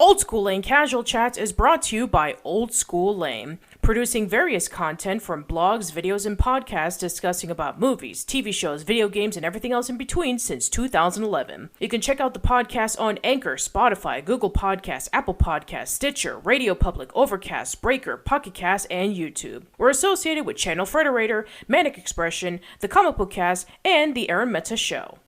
Old School Lane Casual Chats is brought to you by Old School Lane, producing various content from blogs, videos, and podcasts discussing about movies, TV shows, video games, and everything else in between since 2011. You can check out the podcast on Anchor, Spotify, Google Podcasts, Apple Podcasts, Stitcher, Radio Public, Overcast, Breaker, Pocket Cast, and YouTube. We're associated with Channel Frederator, Manic Expression, The Comic Book Cast, and The Arun Mehta Show.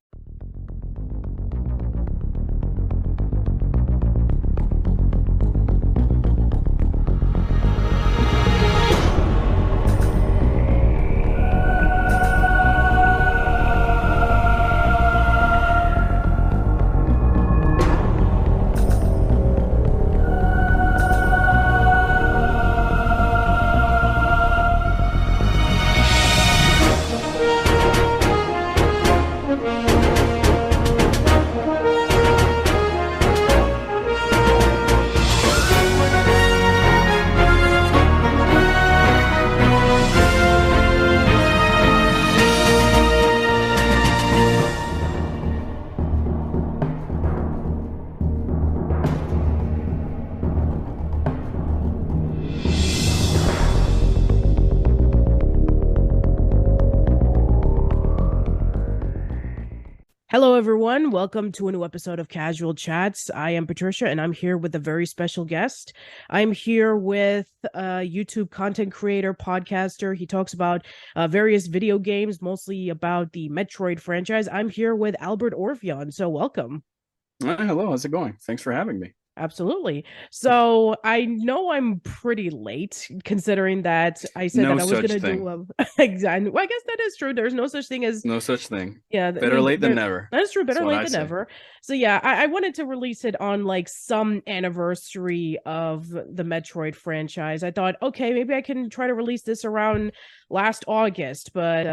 Hello, everyone. Welcome to a new episode of Casual Chats. I am Patricia, and I'm here with a very special guest. I'm here with a YouTube content creator, podcaster. He talks about various video games, mostly about the Metroid franchise. I'm here with Albert Orpheon, so welcome. Hello, how's it going? Thanks for having me. Absolutely. So I know I'm pretty late, considering that I said No that I was such going to thing. do a exactly. Well, I guess that is true. There's no such thing as No such thing. yeah. I Better mean, late than never. that is true. That's Better what late I than say. never. So yeah, I wanted to release it on like some anniversary of the Metroid franchise. I thought, okay, maybe I can try to release this around last August, but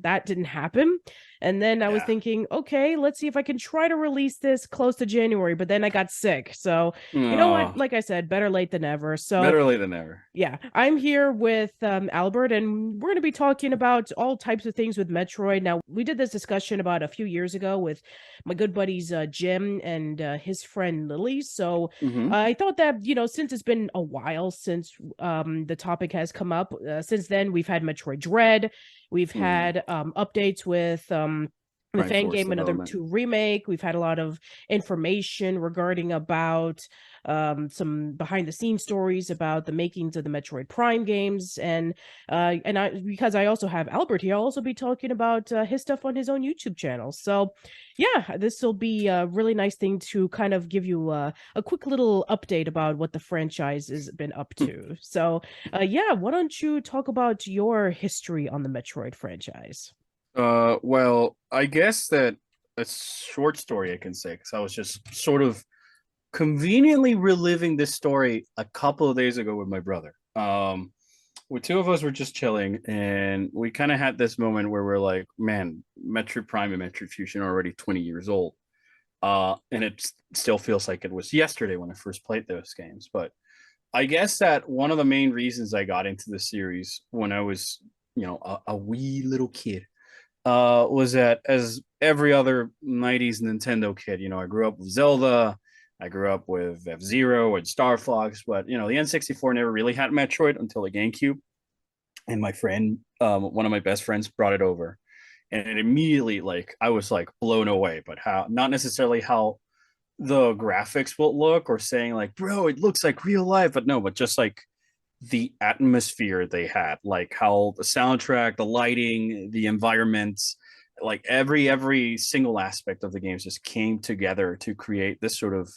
that didn't happen. And then I was Yeah. thinking, okay, let's see if I can try to release this close to January. But then I got sick, so you know what? Oh, Like I said, better late than never. So better late than never. yeah, I'm here with Albert, and we're going to be talking about all types of things with Metroid. Now, we did this discussion about a few years ago with my good buddies Jim and his friend Lily. So Hmm. I thought that, since it's been a while since the topic has come up, since then we've had Metroid Dread, we've Hmm. had updates with the Prime fan Force game another development. two remake. We've had a lot of information regarding about some behind the scenes stories about the makings of the Metroid Prime games, and I, because I also have Albert here, I'll also be talking about his stuff on his own YouTube channel. So yeah, this will be a really nice thing to kind of give you a quick little update about what the franchise has been up to. So yeah, why don't you talk about your history on the Metroid franchise? Well, I guess that a short story I can say, because I was just sort of conveniently reliving this story a couple of days ago with my brother. Where two of us were just chilling, and we kind of had this moment where we're like, man, Metroid Prime and Metroid Fusion are already 20 years old. And it still feels like it was yesterday when I first played those games. But I guess that one of the main reasons I got into the series when I was, a wee little kid, was that as every other 90s Nintendo kid, I grew up with Zelda, I grew up with F-Zero and Star Fox, but the N64 never really had Metroid until the GameCube. And my friend, one of my best friends, brought it over, and it immediately, like, I was like blown away. But how, not necessarily how the graphics will look or saying like, bro, it looks like real life, but no, but just like the atmosphere they had, like how the soundtrack, the lighting, the environments, like every single aspect of the games just came together to create this sort of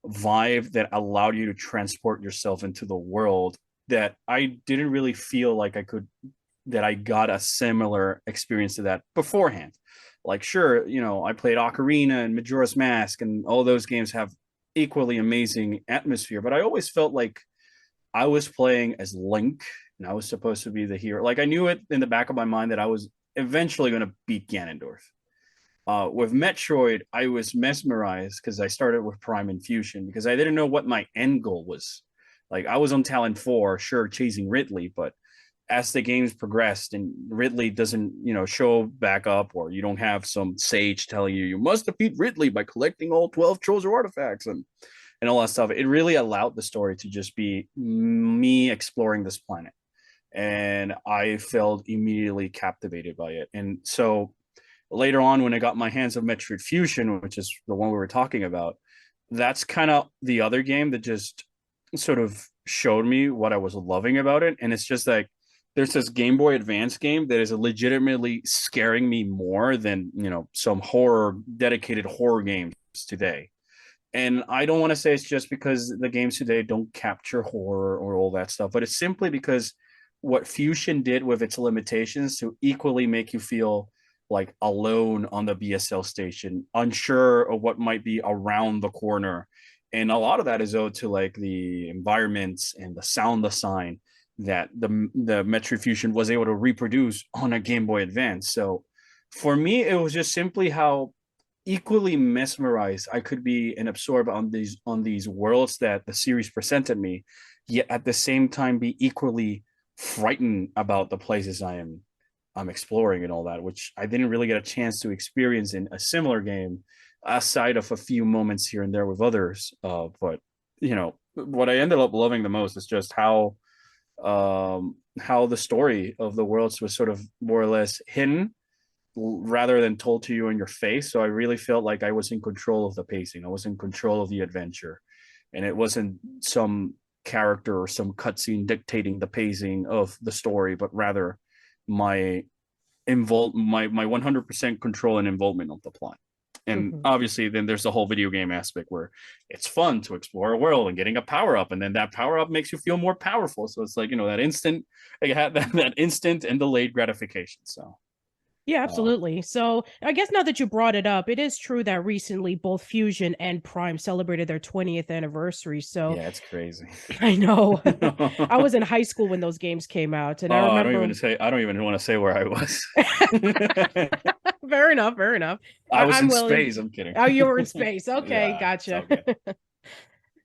vibe that allowed you to transport yourself into the world that I didn't really feel like I could, that I got a similar experience to that beforehand. Like, sure, I played Ocarina and Majora's Mask, and all those games have equally amazing atmosphere, but I always felt like I was playing as Link and I was supposed to be the hero. Like, I knew it in the back of my mind that I was eventually going to beat Ganondorf. With Metroid, I was mesmerized because I started with Prime Infusion because I didn't know what my end goal was. Like, I was on Talon 4, sure, chasing Ridley, but as the games progressed and Ridley doesn't, show back up, or you don't have some sage telling you you must defeat Ridley by collecting all 12 Chozo artifacts, and and all that stuff. It really allowed the story to just be me exploring this planet, and I felt immediately captivated by it. And so later on, when I got my hands on Metroid Fusion, which is the one we were talking about, that's kind of the other game that just sort of showed me what I was loving about it. And it's just like there's this Game Boy Advance game that is legitimately scaring me more than, some horror dedicated horror games today. And I don't want to say it's just because the games today don't capture horror or all that stuff, but it's simply because what Fusion did with its limitations to equally make you feel like alone on the BSL station, unsure of what might be around the corner. And a lot of that is owed to like the environments and the sound design that the Metroid Fusion was able to reproduce on a Game Boy Advance. So for me, it was just simply how equally mesmerized I could be and absorb on these worlds that the series presented me, yet at the same time be equally frightened about the places I'm exploring and all that, which I didn't really get a chance to experience in a similar game, aside of a few moments here and there with others. But what I ended up loving the most is just how the story of the worlds was sort of more or less hidden rather than told to you in your face. So I really felt like I was in control of the pacing. I was in control of the adventure, and it wasn't some character or some cutscene dictating the pacing of the story, but rather my my 100% control and involvement of the plot. And Mhm. obviously then there's the whole video game aspect where it's fun to explore a world and getting a power up, and then that power up makes you feel more powerful. So it's like, that instant, like that instant and delayed gratification. So Yeah, uh absolutely. So I guess now that you brought it up, it is true that recently both Fusion and Prime celebrated their 20th anniversary. So yeah, it's crazy. I know. I Oh, was in high school when those games came out, and I remember. I don't even want to say where I was. Fair enough, fair enough. I was I'm in willing. space. I'm kidding. Oh, you were in space. Okay, Yeah, it's gotcha. all good.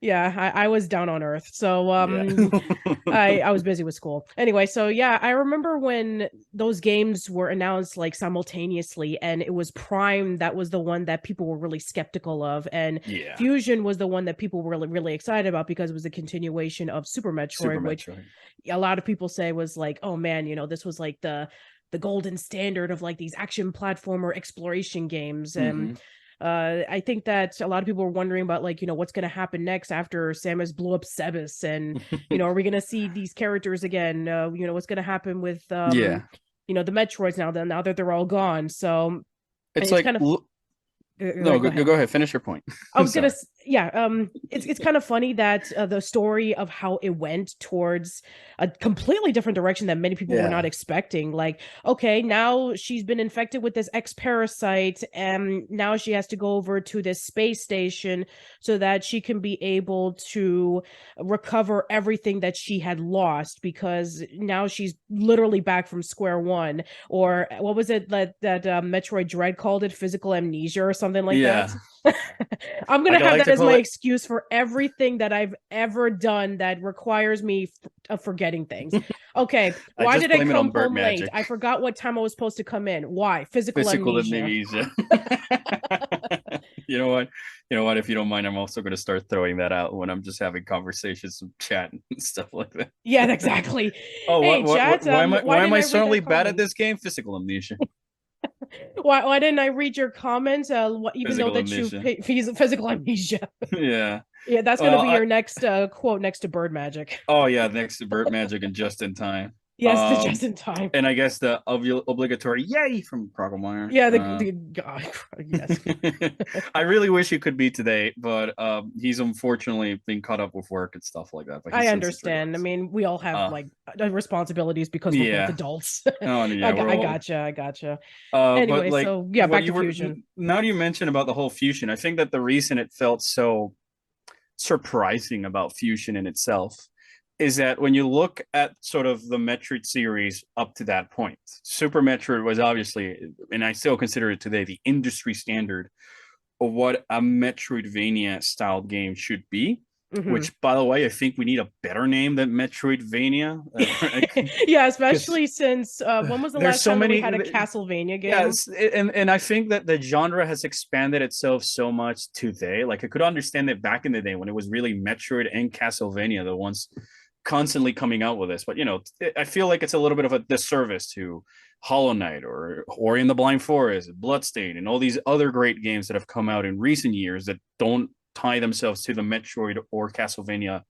Yeah, I was down on Earth. So Yeah. I was busy with school. Anyway, so yeah, I remember when those games were announced like simultaneously, and it was Prime that was the one that people were really skeptical of, and Yeah. Fusion was the one that people were really, really excited about because it was a continuation of Super Super Metroid, which Metroid. a lot of people say was like, oh man, this was like the golden standard of like these action platformer exploration games. And Hmm. I think that a lot of people were wondering about like, what's going to happen next after Samus blew up Sebas, and are we going to see these characters again? What's going to happen with Yeah. the Metroids now that they're all gone. So It's it's like, kind of no, go ahead. go ahead. Finish your point. I was gonna, Sorry. yeah. It's kind of funny that the story of how it went towards a completely different direction that many people were not Yeah. expecting. Like, okay, now she's been infected with this X parasite, and now she has to go over to this space station so that she can be able to recover everything that she had lost, because now she's literally back from square one. Or what was it that Metroid Dread called it? Physical amnesia or something like that. Yeah. I'm gonna Like I have like that to as call my it excuse for everything that I've ever done that requires me of forgetting things. Okay, I why just did I blame it come on Burt home late? Magic. I forgot what time I was supposed to come in. Why? Physical Physical amnesia. amnesia. You know what? You know what? If you don't mind, I'm also going to start throwing that out when I'm just having conversations and chat and stuff like that. Yeah, exactly. Oh, Hey, chat. Why why am didn't I I read suddenly that bad at comment? this game? Physical amnesia. Why didn't I read your comments? Even though Physical that you amnesia. physical amnesia. Yeah. Yeah, that's gonna Well, be your next quote next to bird magic. oh yeah, next to Burt Magic and Just in Time. Yes, the just in time. And I guess the obligatory yay from Crocomire. Yeah, the God, yes. I really wish he could be today, but he's unfortunately been caught up with work and stuff like that. But he I sends his understand. I regards. mean, we all have Uh, like responsibilities because we're both yeah. adults. Oh, and yeah, we're I all. gotcha. I gotcha. But Anyway, like so yeah, what back you to were fusion. now you mentioned about the whole fusion. I think that the reason it felt so surprising about fusion in itself is that when you look at sort of the Metroid series up to that point, Super Metroid was obviously, and I still consider it today, the industry standard of what a Metroidvania style game should be. Hmm. which, by the way, I think we need a better name than Metroidvania. Yeah, Because especially since when was the there's last so time that we many. had a Castlevania game? Yes, and I think that the genre has expanded itself so much today. Like I could understand it back in the day when it was really Metroid and Castlevania, the ones constantly coming out with this. But I feel like it's a little bit of a disservice to Hollow Knight or Ori and the Blind Forest, Bloodstained, and all these other great games that have come out in recent years that don't tie themselves to the Metroid or Castlevania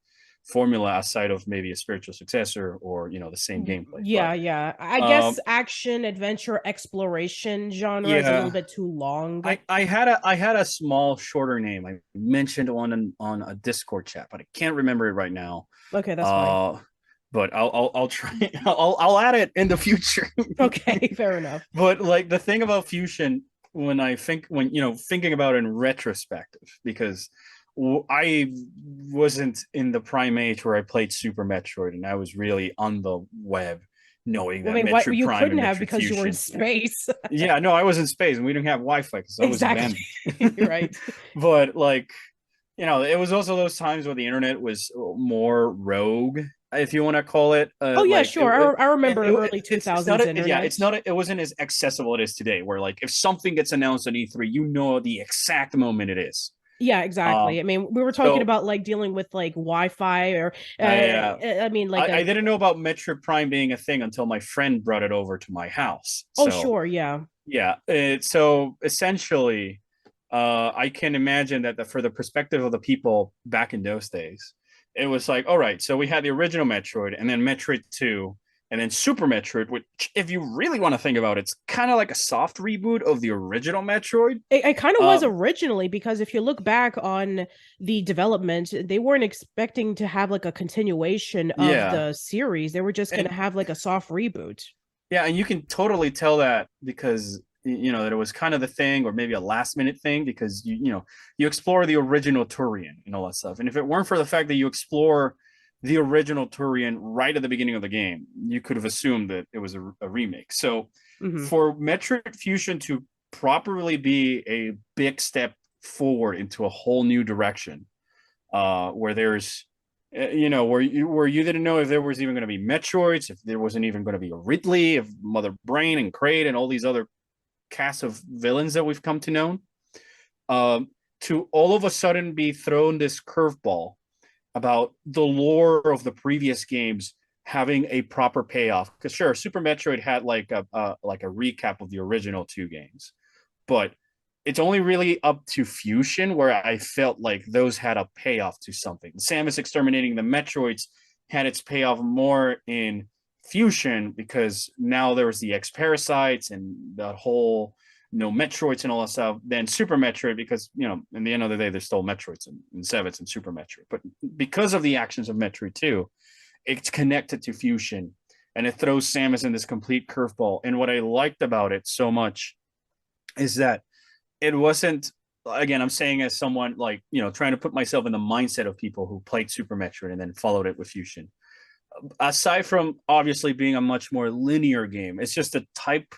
formula aside of maybe a spiritual successor or the same gameplay. Yeah, But yeah. I guess um action, adventure, exploration genre is a little yeah, bit too long. I had a small shorter name. I mentioned one on a Discord chat, but I can't remember it right now. Okay, that's fine. Uh, but I'll try. I'll add it in the future. Okay, fair enough. But like the thing about fusion, when thinking about it in retrospective, because I wasn't in the prime age where I played Super Metroid, and I was really on the web knowing Well, that I mean, what Metroid you Prime couldn't and have Metroid because you were in Fusion. space. Yeah, no, I was in space and we didn't have Wi-Fi because I was Exactly. abandoned. Right. But like, it was also those times where the internet was more rogue, if you want to call it. Oh yeah, Like sure. I remember the early it's not 2000s a, yeah, internet. it wasn't as accessible it is today. Where like if something gets announced on E3, you know the exact moment it is. Yeah, exactly. Um, I mean, we were talking so about like dealing with like Wi-Fi or I I mean like a I didn't know about Metroid Prime being a thing until my friend brought it over to my house. oh So sure, yeah. yeah, so essentially, I can imagine that for the perspective of the people back in those days, it was like, all right, so we had the original Metroid, and then Metroid 2, and then Super Metroid, which, if you really want to think about it, it's kind of like a soft reboot of the original Metroid. It kind of was Um, originally because if you look back on the development, they weren't expecting to have like a continuation of yeah, the series. They were just going and to have like a soft reboot. yeah, and you can totally tell that because that it was kind of the thing, or maybe a last minute thing, because you explore the original Turian and all that stuff. And if it weren't for the fact that you explore the original Turian right at the beginning of the game, you could have assumed that it was a remake. So Hmm. for Metroid Fusion to properly be a big step forward into a whole new direction, where there's where you didn't know if there was even going to be Metroids, if there wasn't even going to be a Ridley, if Mother Brain and Kraid and all these other cast of villains that we've come to know, um, to all of a sudden be thrown this curveball about the lore of the previous games having a proper payoff. Because sure, Super Metroid had like a recap of the original two games, but it's only really up to Fusion where I felt like those had a payoff to something. Samus exterminating the Metroids had its payoff more in Fusion because now there was the X parasites and the whole no Metroids and all that stuff. Then Super Metroid because in the end of the day there's still Metroids and Sevens and Super Metroid, but because of the actions of Metroid 2, it's connected to Fusion and it throws Samus in this complete curveball. And what I liked about it so much is that it wasn't, again, I'm saying as someone like trying to put myself in the mindset of people who played Super Metroid and then followed it with Fusion. Aside from obviously being a much more linear game, it's just a type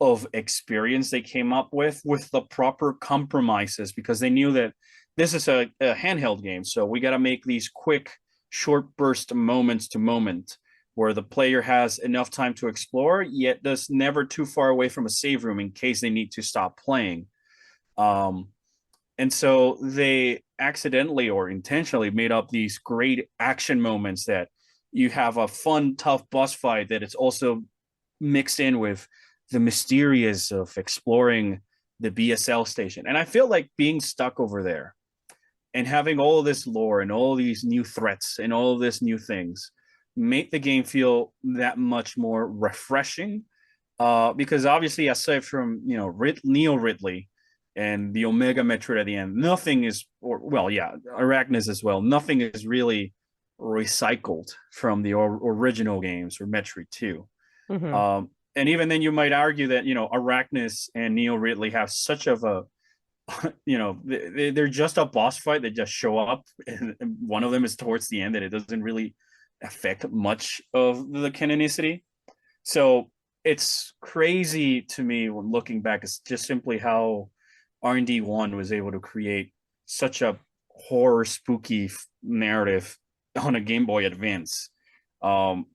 of experience they came up with the proper compromises, because they knew that this is a handheld game, so we got to make these quick short burst moments to moment where the player has enough time to explore yet does never too far away from a save room in case they need to stop playing. um, and so they accidentally or intentionally made up these great action moments that you have a fun, tough boss fight that it's also mixed in with the mysterious of exploring the BSL station. And I feel like being stuck over there and having all of this lore and all these new threats and all of this new things make the game feel that much more refreshing. Because obviously, aside from Neo Ridley and the Omega Metroid at the end, nothing is, or well, yeah, Arachnis as well. Nothing is really recycled from the original games or Metroid 2. Hmm. And even then, you might argue that Arachnis and Neo Ridley have such of a they're just a boss fight. They just show up, and one of them is towards the end, that it doesn't really affect much of the canonicity. So it's crazy to me when looking back. It's just simply how R&D1 was able to create such a horror spooky narrative on a Game Boy Advance, um,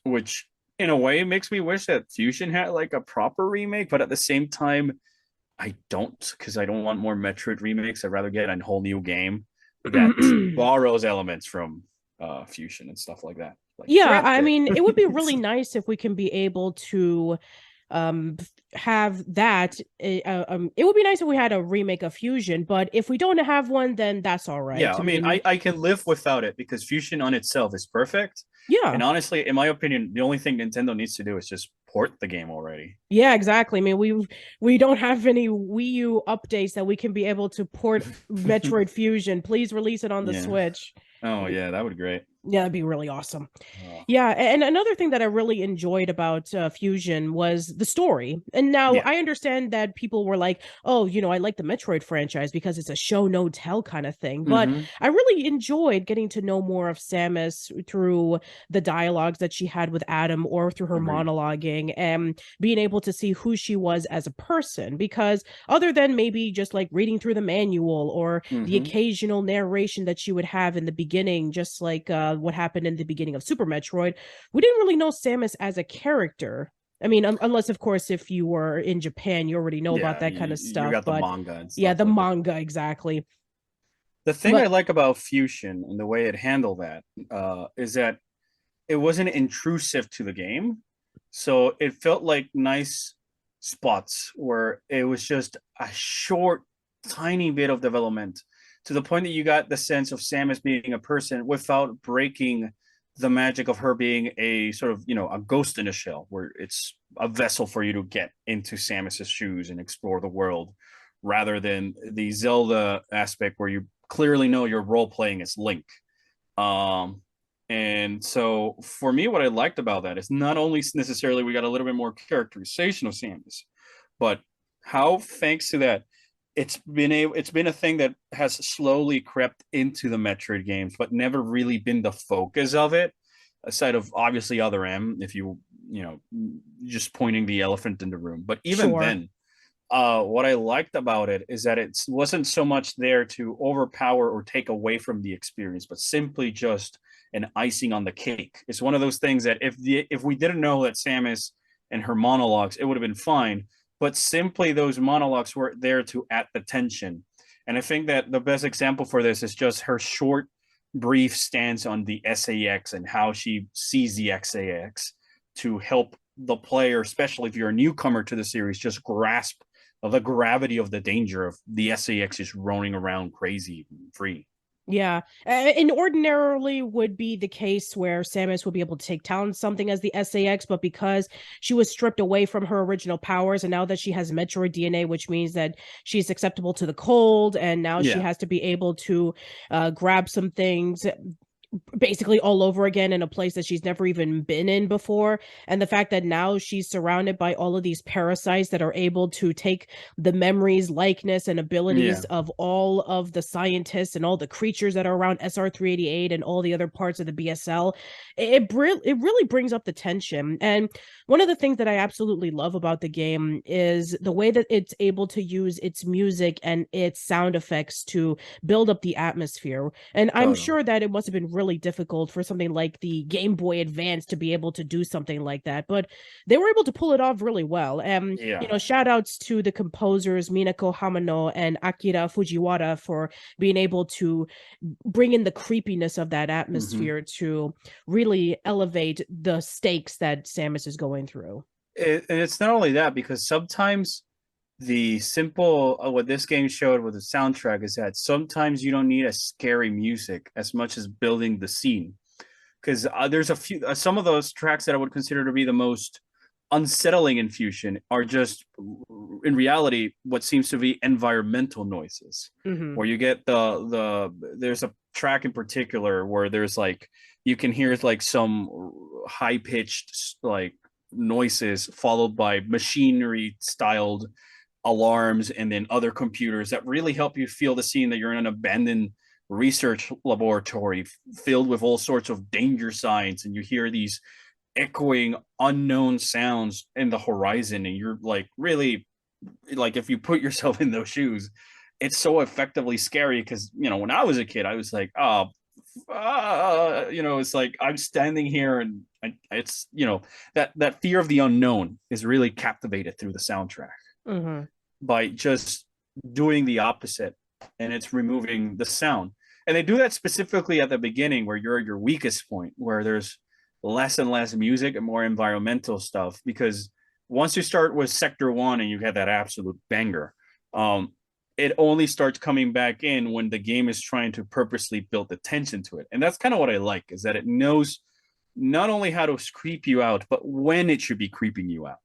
which in a way makes me wish that Fusion had like a proper remake, but at the same time, I don't, because I don't want more Metroid remakes. I'd rather get a whole new game that borrows elements from Fusion and stuff like that, like Yeah, I Frederator. mean, it would be really nice if we can be able to have that. It would be nice if we had a remake of Fusion, but if we don't have one, then that's all right. Yeah, I I mean, mean, I can live without it because Fusion on itself is perfect. yeah. And honestly, in my opinion, the only thing Nintendo needs to do is just port the game already. Yeah, exactly. I mean, we don't have any Wii U updates that we can be able to port Metroid Fusion. Please release it on the Yeah. Switch. Oh yeah, that would be great. Yeah, that'd be really awesome. Oh. Yeah, and another thing that I really enjoyed about Fusion was the story. And now Yeah. I understand that people were like, "Oh, I like the Metroid franchise because it's a show no tell kind of thing." But Mm-hmm. I really enjoyed getting to know more of Samus through the dialogues that she had with Adam or through her Agreed. monologuing and being able to see who she was as a person. Because other than maybe just like reading through the manual or the Mm-hmm. occasional narration that she would have in the beginning, just like what happened in the beginning of Super Metroid, we didn't really know Samus as a character. I mean, unless of course if you were in Japan, you already know about Yeah, that kind of you stuff. got the But manga and yeah, stuff the like that. manga exactly. The thing I But like about Fusion and the way it handled that is that it wasn't intrusive to the game. So it felt like nice spots where it was just a short, tiny bit of development to the point that you got the sense of Samus being a person without breaking the magic of her being a sort of, a ghost in a shell, where it's a vessel for you to get into Samus's shoes and explore the world, rather than the Zelda aspect where you clearly know you're role playing as Link. Um, and so for me, what I liked about that is not only necessarily we got a little bit more characterization of Samus, but how thanks to that, it's been a thing that has slowly crept into the Metroid games, but never really been the focus of it, aside of obviously Other M, if you know just pointing the elephant in the room. But even sure. then, what I liked about it is that it wasn't so much there to overpower or take away from the experience, but simply just an icing on the cake. It's one of those things that if we didn't know that Samus and her monologues, it would have been fine. But simply those monologues were there to add the tension. And I think that the best example for this is just her short, brief stance on the SAX and how she sees the XAX to help the player, especially if you're a newcomer to the series, just grasp the gravity of the danger of the SAX just roaming around crazy free. Yeah, and ordinarily would be the case where Samus would be able to take down something as the SAX, but because she was stripped away from her original powers, and now that she has Metroid DNA, which means that she's susceptible to the cold, and now she Yeah. has to be able to grab some things basically all over again in a place that she's never even been in before. And the fact that now she's surrounded by all of these parasites that are able to take the memories, likeness, and abilities Yeah. of all of the scientists and all the creatures that are around SR388 and all the other parts of the BSL, it really brings up the tension. And one of the things that I absolutely love about the game is the way that it's able to use its music and its sound effects to build up the atmosphere. And I'm Totally. sure that it must have been really difficult for something like the Game Boy Advance to be able to do something like that, but they were able to pull it off really well. And Yeah. shout outs to the composers Minako Hamano and Akira Fujiwara for being able to bring in the creepiness of that Mm-hmm. atmosphere to really elevate the stakes that Samus is going through. And it's not only that, because sometimes the simple what this game showed with the soundtrack is that sometimes you don't need a scary music as much as building the scene, because there's a few some of those tracks that I would consider to be the most unsettling in Fusion are just in reality what seems to be environmental noises, Mm-hmm. where you get there's a track in particular where there's like you can hear like some high pitched like noises followed by machinery styled alarms and then other computers that really help you feel the scene that you're in an abandoned research laboratory filled with all sorts of danger signs, and you hear these echoing unknown sounds in the horizon, and you're like really, like if you put yourself in those shoes, it's so effectively scary because when I was a kid, I was like, oh, it's like I'm standing here and it's that fear of the unknown is really captivated through the soundtrack Hmm. by just doing the opposite, and it's removing the sound. And they do that specifically at the beginning where you're at your weakest point, where there's less and less music and more environmental stuff. Because once you start with Sector 1 and you have that absolute banger, um, it only starts coming back in when the game is trying to purposely build the tension to it. And that's kind of what I like, is that it knows not only how to creep you out, but when it should be creeping you out.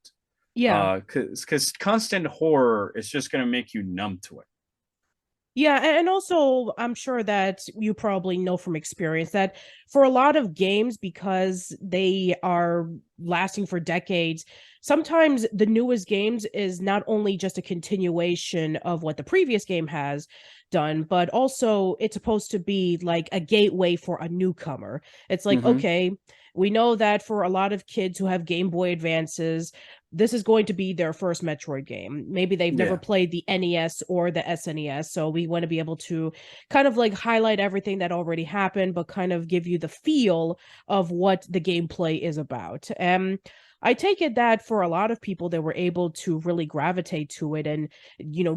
Yeah. Because constant horror is just going to make you numb to it. Yeah, and also I'm sure that you probably know from experience that for a lot of games, because they are lasting for decades, sometimes the newest games is not only just a continuation of what the previous game has done, but also it's supposed to be like a gateway for a newcomer. It's like, Mm-hmm. okay, we know that for a lot of kids who have Game Boy Advances, this is going to be their first Metroid game. Maybe they've never Yeah, played the NES or the SNES, so we want to be able to kind of like highlight everything that already happened, but kind of give you the feel of what the gameplay is about. I take it that for a lot of people, they were able to really gravitate to it and,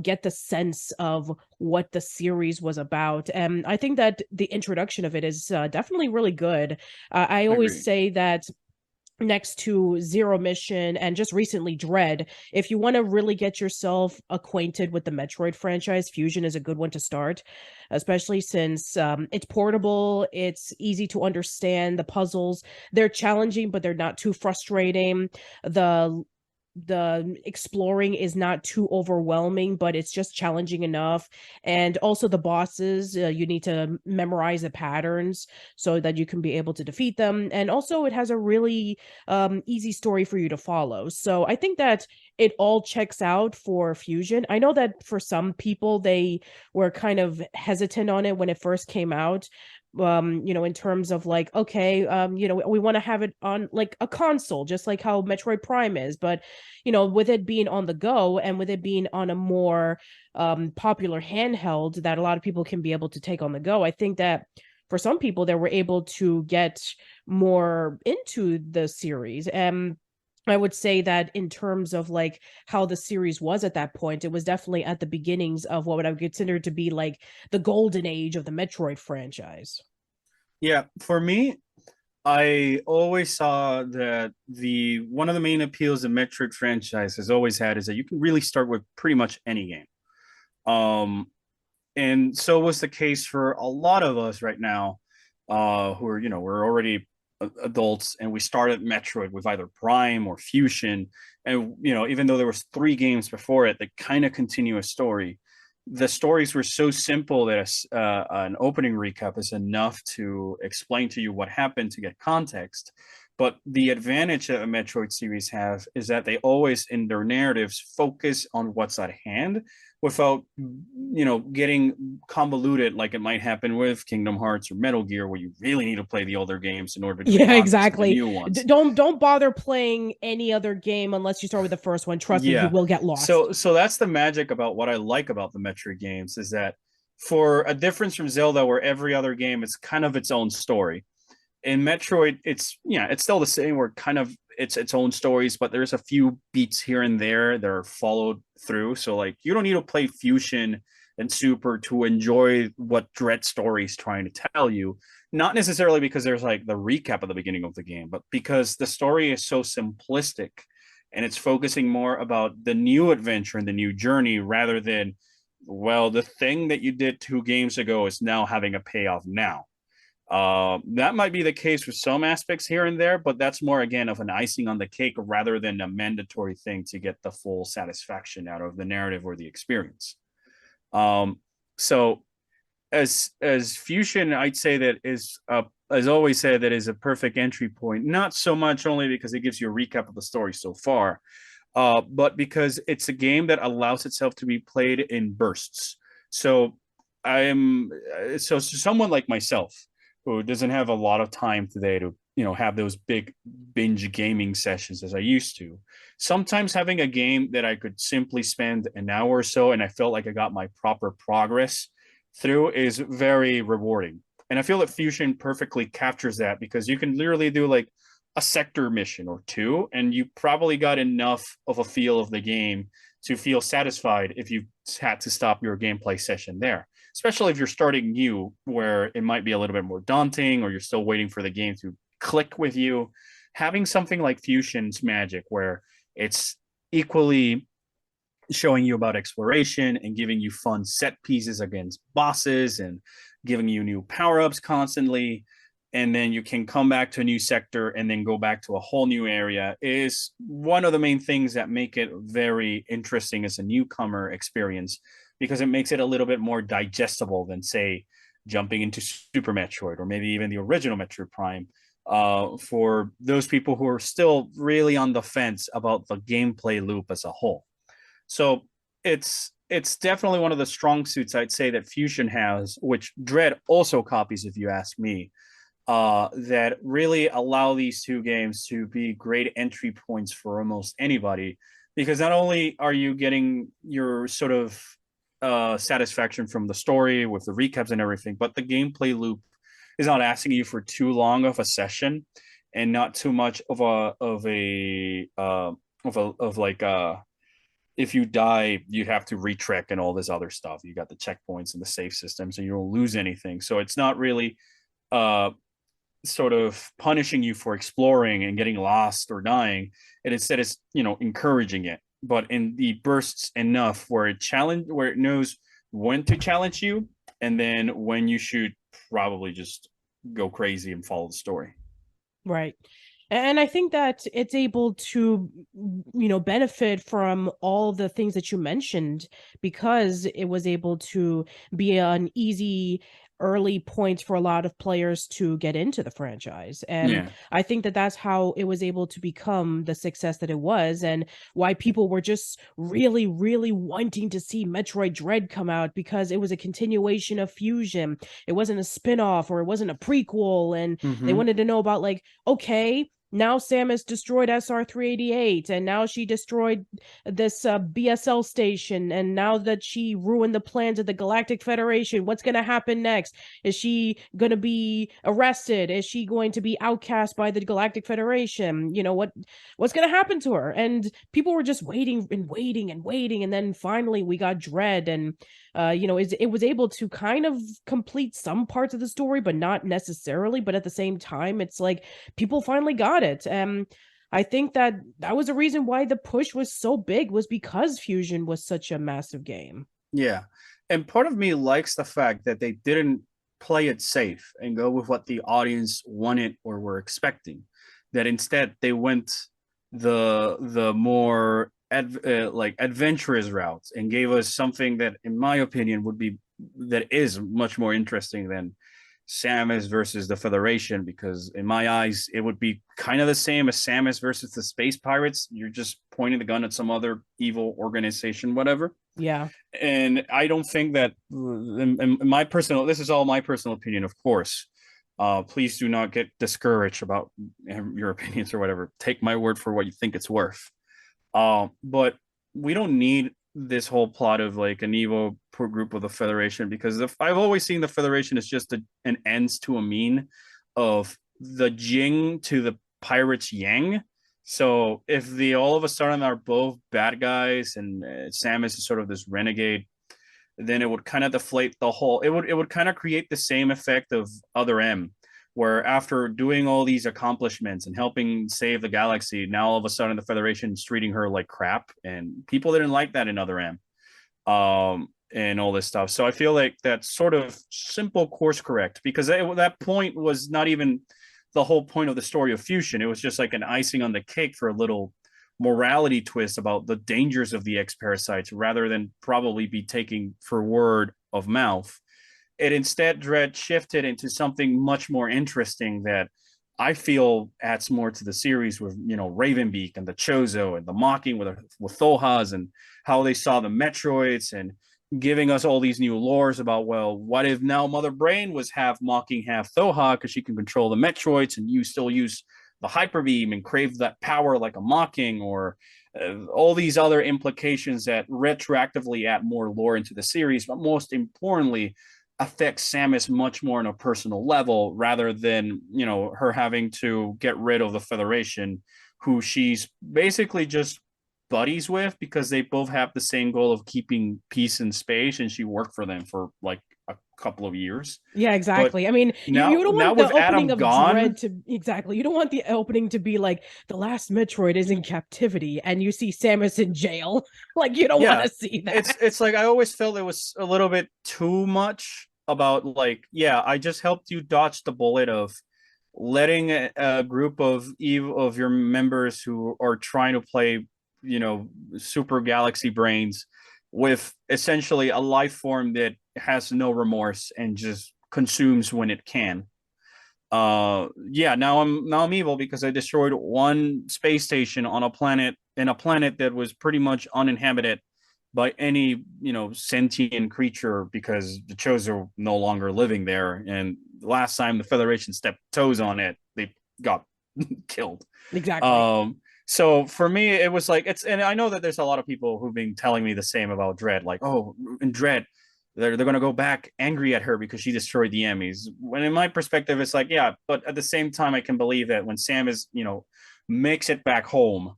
get the sense of what the series was about. And I think that the introduction of it is definitely really good. I I always agree. say that next to Zero Mission and just recently Dread, if you want to really get yourself acquainted with the Metroid franchise, Fusion is a good one to start, especially since it's portable, it's easy to understand. The puzzles, they're challenging, but they're not too frustrating. The exploring is not too overwhelming, but it's just challenging enough. And also the bosses, you need to memorize the patterns so that you can be able to defeat them. And also it has a really easy story for you to follow. So I think that it all checks out for Fusion. I know that for some people they were kind of hesitant on it when it first came out, in terms of like, okay, we want to have it on like a console, just like how Metroid Prime is. But with it being on the go and with it being on a more popular handheld that a lot of people can be able to take on the go, I think that for some people they were able to get more into the series. And I would say that in terms of like how the series was at that point, it was definitely at the beginnings of what I would consider to be like the golden age of the Metroid franchise. Yeah, for me, I always saw that the one of the main appeals the Metroid franchise has always had is that you can really start with pretty much any game. Um, and so was the case for a lot of us right now, who are we're already adults, and we started Metroid with either Prime or Fusion, and even though there was three games before it that kind of continue a story, the stories were so simple that an opening recap is enough to explain to you what happened to get context. But the advantage that the Metroid series have is that they always, in their narratives, focus on what's at hand without getting convoluted like it might happen with Kingdom Hearts or Metal Gear, where you really need to play the older games in order to get Yeah, context of the exactly. new ones. Don't bother playing any other game unless you start with the first one. Trust me, you Yeah. will get lost. So that's the magic about what I like about the Metroid games, is that for a difference from Zelda, where every other game is kind of its own story, in Metroid, it's still the same. Where kind of its own stories, but there's a few beats here and there that are followed through. So like you don't need to play Fusion and Super to enjoy what Dread story is trying to tell you. Not necessarily because there's like the recap at the beginning of the game, but because the story is so simplistic and it's focusing more about the new adventure and the new journey rather than, well, the thing that you did 2 games ago is now having a payoff now. That might be the case with some aspects here and there, but that's more again of an icing on the cake rather than a mandatory thing to get the full satisfaction out of the narrative or the experience. So as Fusion, I'd say that is as always said, that is a perfect entry point. Not so much only because it gives you a recap of the story so far, but because it's a game that allows itself to be played in bursts. So I am so someone like myself who doesn't have a lot of time today to have those big binge gaming sessions as I used to. Sometimes having a game that I could simply spend an hour or so and I felt like I got my proper progress through is very rewarding. And I feel that Fusion perfectly captures that because you can literally do like a sector mission or two, and you probably got enough of a feel of the game to feel satisfied if you had to stop your gameplay session there. Especially if you're starting new, where it might be a little bit more daunting, or you're still waiting for the game to click with you. Having something like Fusion's Magic, where it's equally showing you about exploration and giving you fun set pieces against bosses and giving you new power ups constantly. And then you can come back to a new sector and then go back to a whole new area is one of the main things that make it very interesting as a newcomer experience because it makes it a little bit more digestible than, say, jumping into Super Metroid or maybe even the original Metroid Prime. For those people who are still really on the fence about the gameplay loop as a whole. So it's definitely one of the strong suits I'd say that Fusion has, which Dread also copies, if you ask me. That really allow these two games to be great entry points for almost anybody, because not only are you getting your sort of satisfaction from the story with the recaps and everything, but the gameplay loop is not asking you for too long of a session and not too much of like if you die, you have to retrek and all this other stuff. You got the checkpoints and the save systems, and you don't lose anything. So it's not really uh, sort of punishing you for exploring and getting lost or dying. And instead, it's encouraging it, but in the bursts enough where it knows when to challenge you, and then when you should probably just go crazy and follow the story. Right. And I think that it's able to, benefit from all the things that you mentioned because it was able to be an easy early point for a lot of players to get into the franchise. And Yeah. I think that that's how it was able to become the success that it was and why people were just really, really wanting to see Metroid Dread come out because it was a continuation of Fusion. It wasn't a spin-off or it wasn't a prequel. And they Mm-hmm. wanted to know about like, okay, now Samus destroyed SR-388, and now she destroyed this BSL station, and now that she ruined the plans of the Galactic Federation, what's going to happen next? Is she going to be arrested? Is she going to be outcast by the Galactic Federation? What's going to happen to her? And people were just waiting and waiting and waiting, and then finally we got Dread, and it was able to kind of complete some parts of the story, but not necessarily. But at the same time, it's like people finally got it. I think that that was the reason why the push was so big was because Fusion was such a massive game. Yeah. And part of me likes the fact that they didn't play it safe and go with what the audience wanted or were expecting. That instead they went the more like adventurous routes and gave us something that, in my opinion, that is much more interesting than Samus versus the Federation, because in my eyes it would be kind of the same as Samus versus the Space Pirates. You're just pointing the gun at some other evil organization, whatever. Yeah. And I don't think that, in my personal, this is all my personal opinion, of course. Please do not get discouraged about your opinions or whatever. Take my word for what you think it's worth. But we don't need this whole plot of like an evil poor group of the Federation, because I've always seen the Federation as just an ends to a mean of the Jing to the pirates Yang. So if the all of a sudden are both bad guys and Samus is sort of this renegade, then it would kind of deflate the whole. It would kind of create the same effect of Other M, where after doing all these accomplishments and helping save the galaxy, now all of a sudden the Federation is treating her like crap, and people didn't like that in Other M, and all this stuff. So I feel like that sort of simple course correct, because that point was not even the whole point of the story of Fusion. It was just like an icing on the cake for a little morality twist about the dangers of the X parasites, rather than probably be taking for word of mouth. It instead Dread shifted into something much more interesting that I feel adds more to the series, with Ravenbeak and the Chozo and the mocking with Thohas and how they saw the Metroids and giving us all these new lores about, well, what if now Mother Brain was half mocking, half Thoha, because she can control the Metroids, and you still use the Hyper Beam and crave that power like a mocking, or all these other implications that retroactively add more lore into the series, but most importantly, affect Samus much more on a personal level rather than, her having to get rid of the Federation, who she's basically just buddies with because they both have the same goal of keeping peace and space, and she worked for them for like a couple of years. Yeah, But exactly. I mean, you now don't now want the with opening Adam of Dread gone, to exactly. You don't want the opening to be like the last Metroid is in captivity and you see Samus in jail. Like you don't want yeah, to see it's that. it's like I always felt it was a little bit too much about, like, yeah, I just helped you dodge the bullet of letting a group of your members who are trying to play, super galaxy brains with essentially a life form that has no remorse and just consumes when it can. Yeah, now I'm evil because I destroyed one space station on a planet, in a planet that was pretty much uninhabited by any, sentient creature, because the Chozo are no longer living there, and last time the Federation stepped toes on it, they got killed. Exactly. So for me, it was like, and I know that there's a lot of people who've been telling me the same about Dread, like, oh, in Dread, they're gonna go back angry at her because she destroyed the Emmys. When in my perspective, it's like, yeah, but at the same time, I can believe that when Sam is, makes it back home,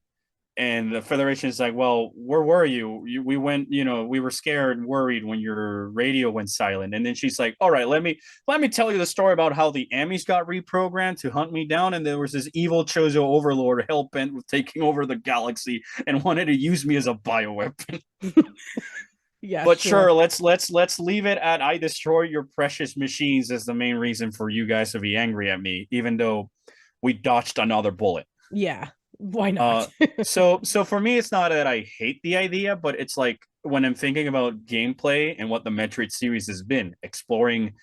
and the Federation is like, well, where were you? We went, we were scared and worried when your radio went silent. And then she's like, all right, let me tell you the story about how the Amis got reprogrammed to hunt me down, and there was this evil Chozo overlord hell bent with taking over the galaxy and wanted to use me as a bioweapon. Yeah, But sure. sure, let's leave it at I destroyed your precious machines as the main reason for you guys to be angry at me, even though we dodged another bullet. Yeah. Why Uh, not? so for me, it's not that I hate the idea, but it's like when I'm thinking about gameplay and what the Metroid series has been, exploring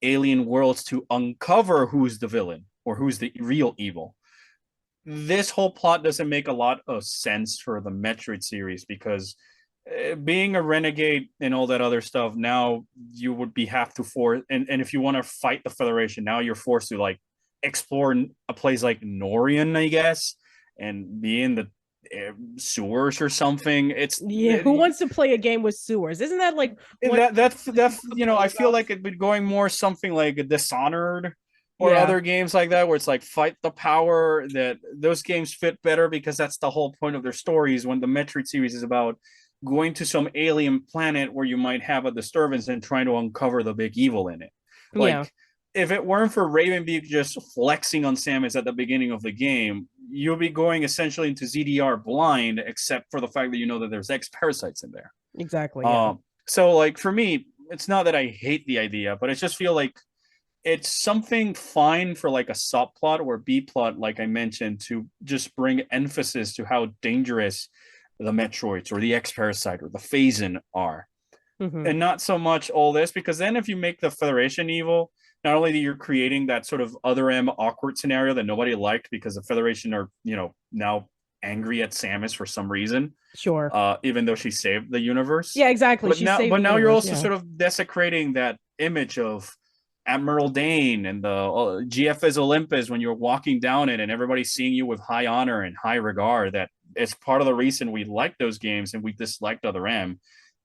alien worlds to uncover who's the villain or who's the real evil. This whole plot doesn't make a lot of sense for the Metroid series because being a renegade and all that other stuff, now you would be have to force, and if you want to fight the Federation, now you're forced to like explore a place like Norian, I guess, and be in the sewers or something. Yeah, who wants to play a game with sewers? Isn't that like what That I all feel about? like it'd be going more something like a Dishonored or Yeah. other games like that, where it's like fight the power. That those games fit better because that's the whole point of their stories. When the Metroid series is about going to some alien planet where you might have a disturbance and trying to uncover the big evil in it. Yeah. Like, if it weren't for Ravenbeak just flexing on Samus at the beginning of the game, you'll be going essentially into ZDR blind, except for the fact that you know that there's X parasites in there. Exactly. Yeah. So like for me, it's not that I hate the idea, but I just feel like it's something fine for like a subplot or B plot, like I mentioned, to just bring emphasis to how dangerous the Metroids or the X Parasite or the Phazon are. Hmm. And not so much all this, because then if you make the Federation evil, not only that you're creating that sort of other M awkward scenario that nobody liked because the Federation are, now angry at Samus for some reason, Sure. even though she saved the universe. Yeah, exactly. But She now, saved but the now you're universe. also Yeah. sort of desecrating that image of Admiral Dane and the GFS Olympus when you're walking down it and everybody's seeing you with high honor and high regard. That is part of the reason we like those games and we disliked Other M.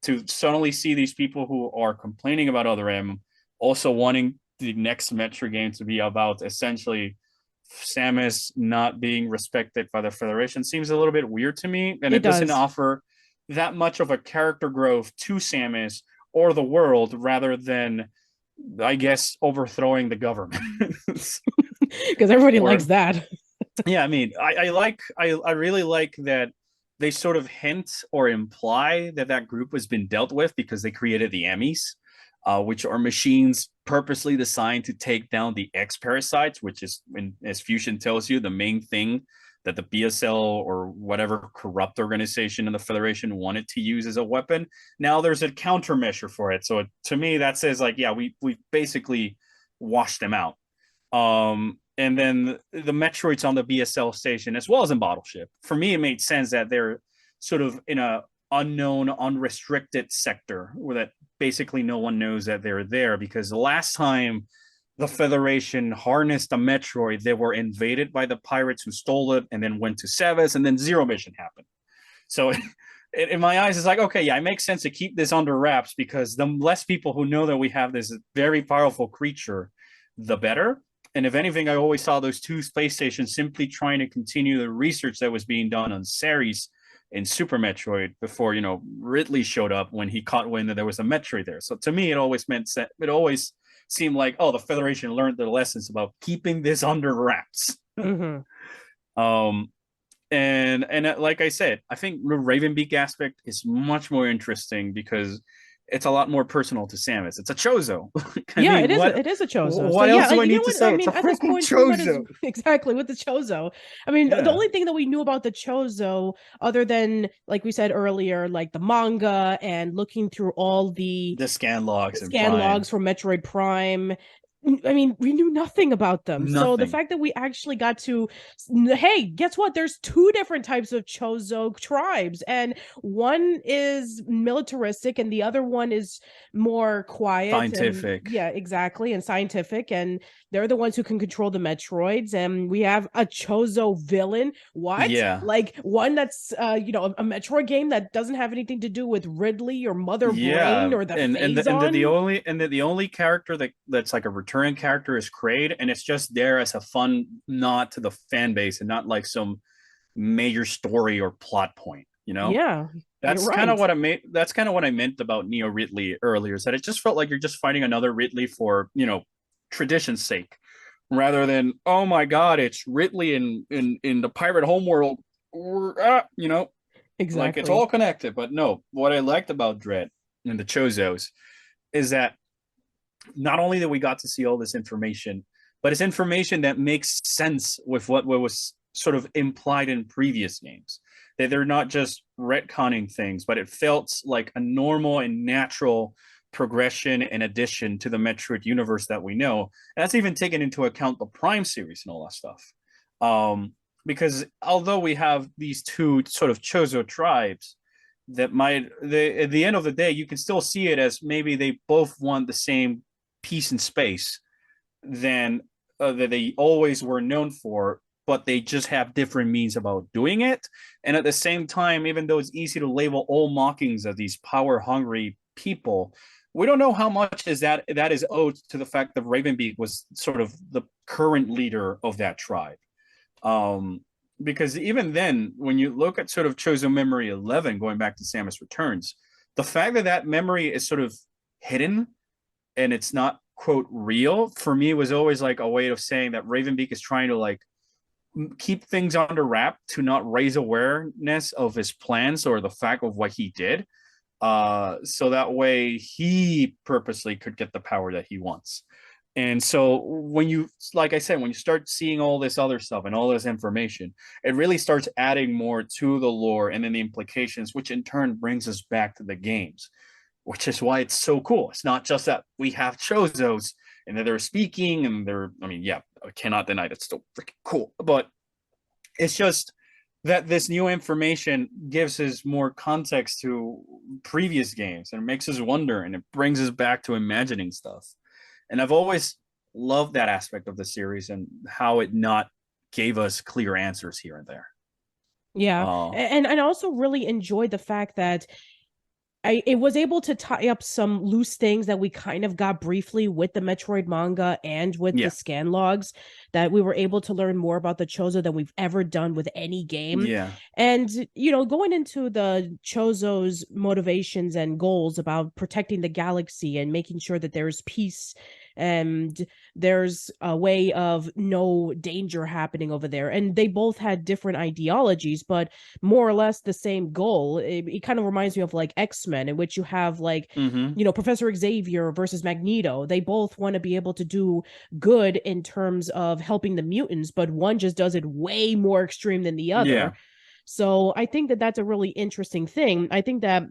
To suddenly see these people who are complaining about Other M also wanting the next Metro game to be about essentially Samus not being respected by the Federation seems a little bit weird to me, and It it doesn't does. offer that much of a character growth to Samus or the world, rather than, I guess, overthrowing the government. Because everybody likes Or that. yeah, I mean, I really like that they sort of hint or imply that that group has been dealt with because they created the Emmys, which are machines purposely designed to take down the X parasites, which is, as Fusion tells you, the main thing that the BSL or whatever corrupt organization in the Federation wanted to use as a weapon. Now there's a countermeasure for it. So to me, that says like, yeah, we basically washed them out. And then the Metroids on the BSL station, as well as in Bottle Ship. For me, it made sense that they're sort of in a unknown, unrestricted sector where that basically no one knows that they're there, because the last time the Federation harnessed a Metroid, they were invaded by the pirates who stole it and then went to Seves, and then Zero Mission happened. So in my eyes, it's like, okay, yeah, it makes sense to keep this under wraps, because the less people who know that we have this very powerful creature, the better. And if anything, I always saw those two space stations simply trying to continue the research that was being done on Ceres in Super Metroid before, Ridley showed up when he caught wind that there was a Metroid there. So to me, it always seemed like, oh, the Federation learned their lessons about keeping this under wraps. um, and like I said, I think the Ravenbeak aspect is much more interesting because it's a lot more personal to Samus. It's a Chozo. Yeah, it is. It is a Chozo. So What else yeah, do I you need know to what? I say? It's mean, a at this freaking point, we might as Chozo. exactly with the Chozo. I mean, the Yeah. only thing that we knew about the Chozo, other than like we said earlier, like the manga and looking through all the The scan logs and scan Prime. logs for Metroid Prime. I mean, we knew nothing about them. So the Nothing. fact that we actually got to, hey, guess what? There's two different types of Chozo tribes, and one is militaristic, and the other one is more quiet and Scientific. yeah, exactly, and scientific. And they're the ones who can control the Metroids. And we have a Chozo villain. What? Yeah. Like one that's a Metroid game that doesn't have anything to do with Ridley or Mother Brain Yeah, or the and Phazon. the only character that's like a recurring character is Kraid, and it's just there as a fun nod to the fan base and not like some major story or plot point. Yeah, you're That's kind of right. what I made. That's kind of what I meant about Neo Ridley earlier. Is that it just felt like you're just fighting another Ridley for tradition's sake, rather than, oh my god, it's Ridley in the pirate homeworld. Like it's Exactly. all connected. But no, what I liked about Dread and the Chozos is that not only that we got to see all this information, but it's information that makes sense with what was sort of implied in previous games. That they're not just retconning things, but it felt like a normal and natural progression and addition to the Metroid universe that we know. And that's even taken into account the Prime series and all that stuff. Because although we have these two sort of Chozo tribes, at the end of the day, you can still see it as maybe they both want the same peace and space than that they always were known for, but they just have different means about doing it. And at the same time, even though it's easy to label all mockings as these power hungry people, we don't know how much that is owed to the fact that Ravenbeak was sort of the current leader of that tribe. Um, because even then, when you look at sort of Chozo Memory 11, going back to Samus Returns, the fact that that memory is sort of hidden and it's not quote real for me was always like a way of saying that Ravenbeak is trying to like keep things under wrap to not raise awareness of his plans or the fact of what he did. So that way he purposely could get the power that he wants. And so when you, like I said, when you start seeing all this other stuff and all this information, it really starts adding more to the lore and then the implications, which in turn brings us back to the games, which is why it's so cool. It's not just that we have Chozos and that they're speaking and I mean, yeah, I cannot deny that's still freaking cool, but it's just that this new information gives us more context to previous games and it makes us wonder and it brings us back to imagining stuff. And I've always loved that aspect of the series and how it not gave us clear answers here and there. Yeah. Uh, And I also really enjoyed the fact that it was able to tie up some loose things that we kind of got briefly with the Metroid manga and with the yeah, scan logs, that we were able to learn more about the Chozo than we've ever done with any game. yeah, And going into the Chozo's motivations and goals about protecting the galaxy and making sure that there's peace and there's a way of no danger happening over there. And they both had different ideologies, but more or less the same goal. It kind of reminds me of like X-Men, in which you have like, mm-hmm. Professor Xavier versus Magneto. They both want to be able to do good in terms of helping the mutants, but one just does it way more extreme than the other. Yeah, So I think that that's a really interesting thing. I think that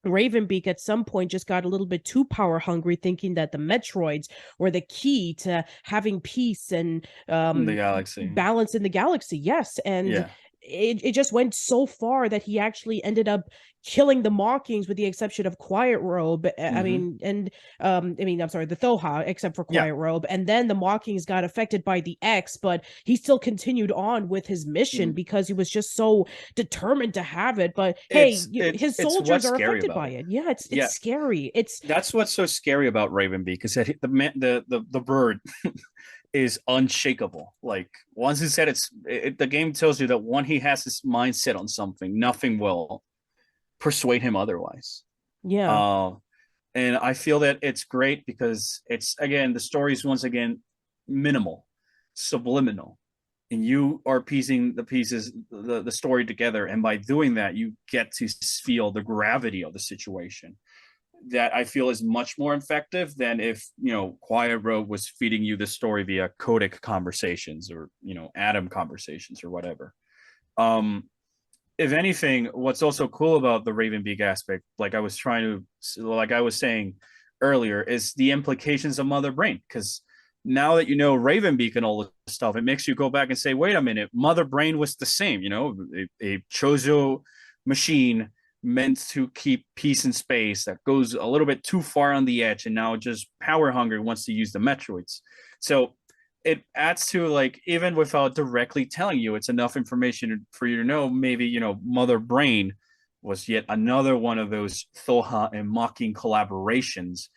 Ravenbeak at some point just got a little bit too power hungry, thinking that the Metroids were the key to having peace and the galaxy. balance in the galaxy. Yes, and Yeah, it just went so far that he actually ended up killing the Mockings with the exception of Quiet Robe. I Hmm. mean, and I mean, I'm sorry, the Thoha, except for Yeah, Quiet Robe. And then the Mockings got affected by the X, but he still continued on with his mission mhm. because he was just so determined to have it. But hey, his It's soldiers what's are scary affected about by it. it. Yeah, it's Yeah, scary. It's that's what's so scary about Ravenbeak because that the bird is unshakable. Like once he said the game tells you that when he has his mindset on something, nothing will persuade him otherwise. yeah, Uh, and I feel that it's great because it's again the story is once again minimal, subliminal, and you are piecing the pieces the story together, and by doing that, you get to feel the gravity of the situation. That I feel is much more effective than if Quiet Road was feeding you the story via codec conversations or Atom conversations or whatever. Um, if anything, what's also cool about the Ravenbeak aspect, like I was saying earlier, is the implications of Mother Brain. Because now that you know Ravenbeak and all this stuff, it makes you go back and say, wait a minute, Mother Brain was the same, a Chozo machine meant to keep peace in space that goes a little bit too far on the edge and now just power hungry wants to use the Metroids. So it adds to like even without directly telling you it's enough information for you to know maybe Mother Brain was yet another one of those Thoha and Mocking collaborations,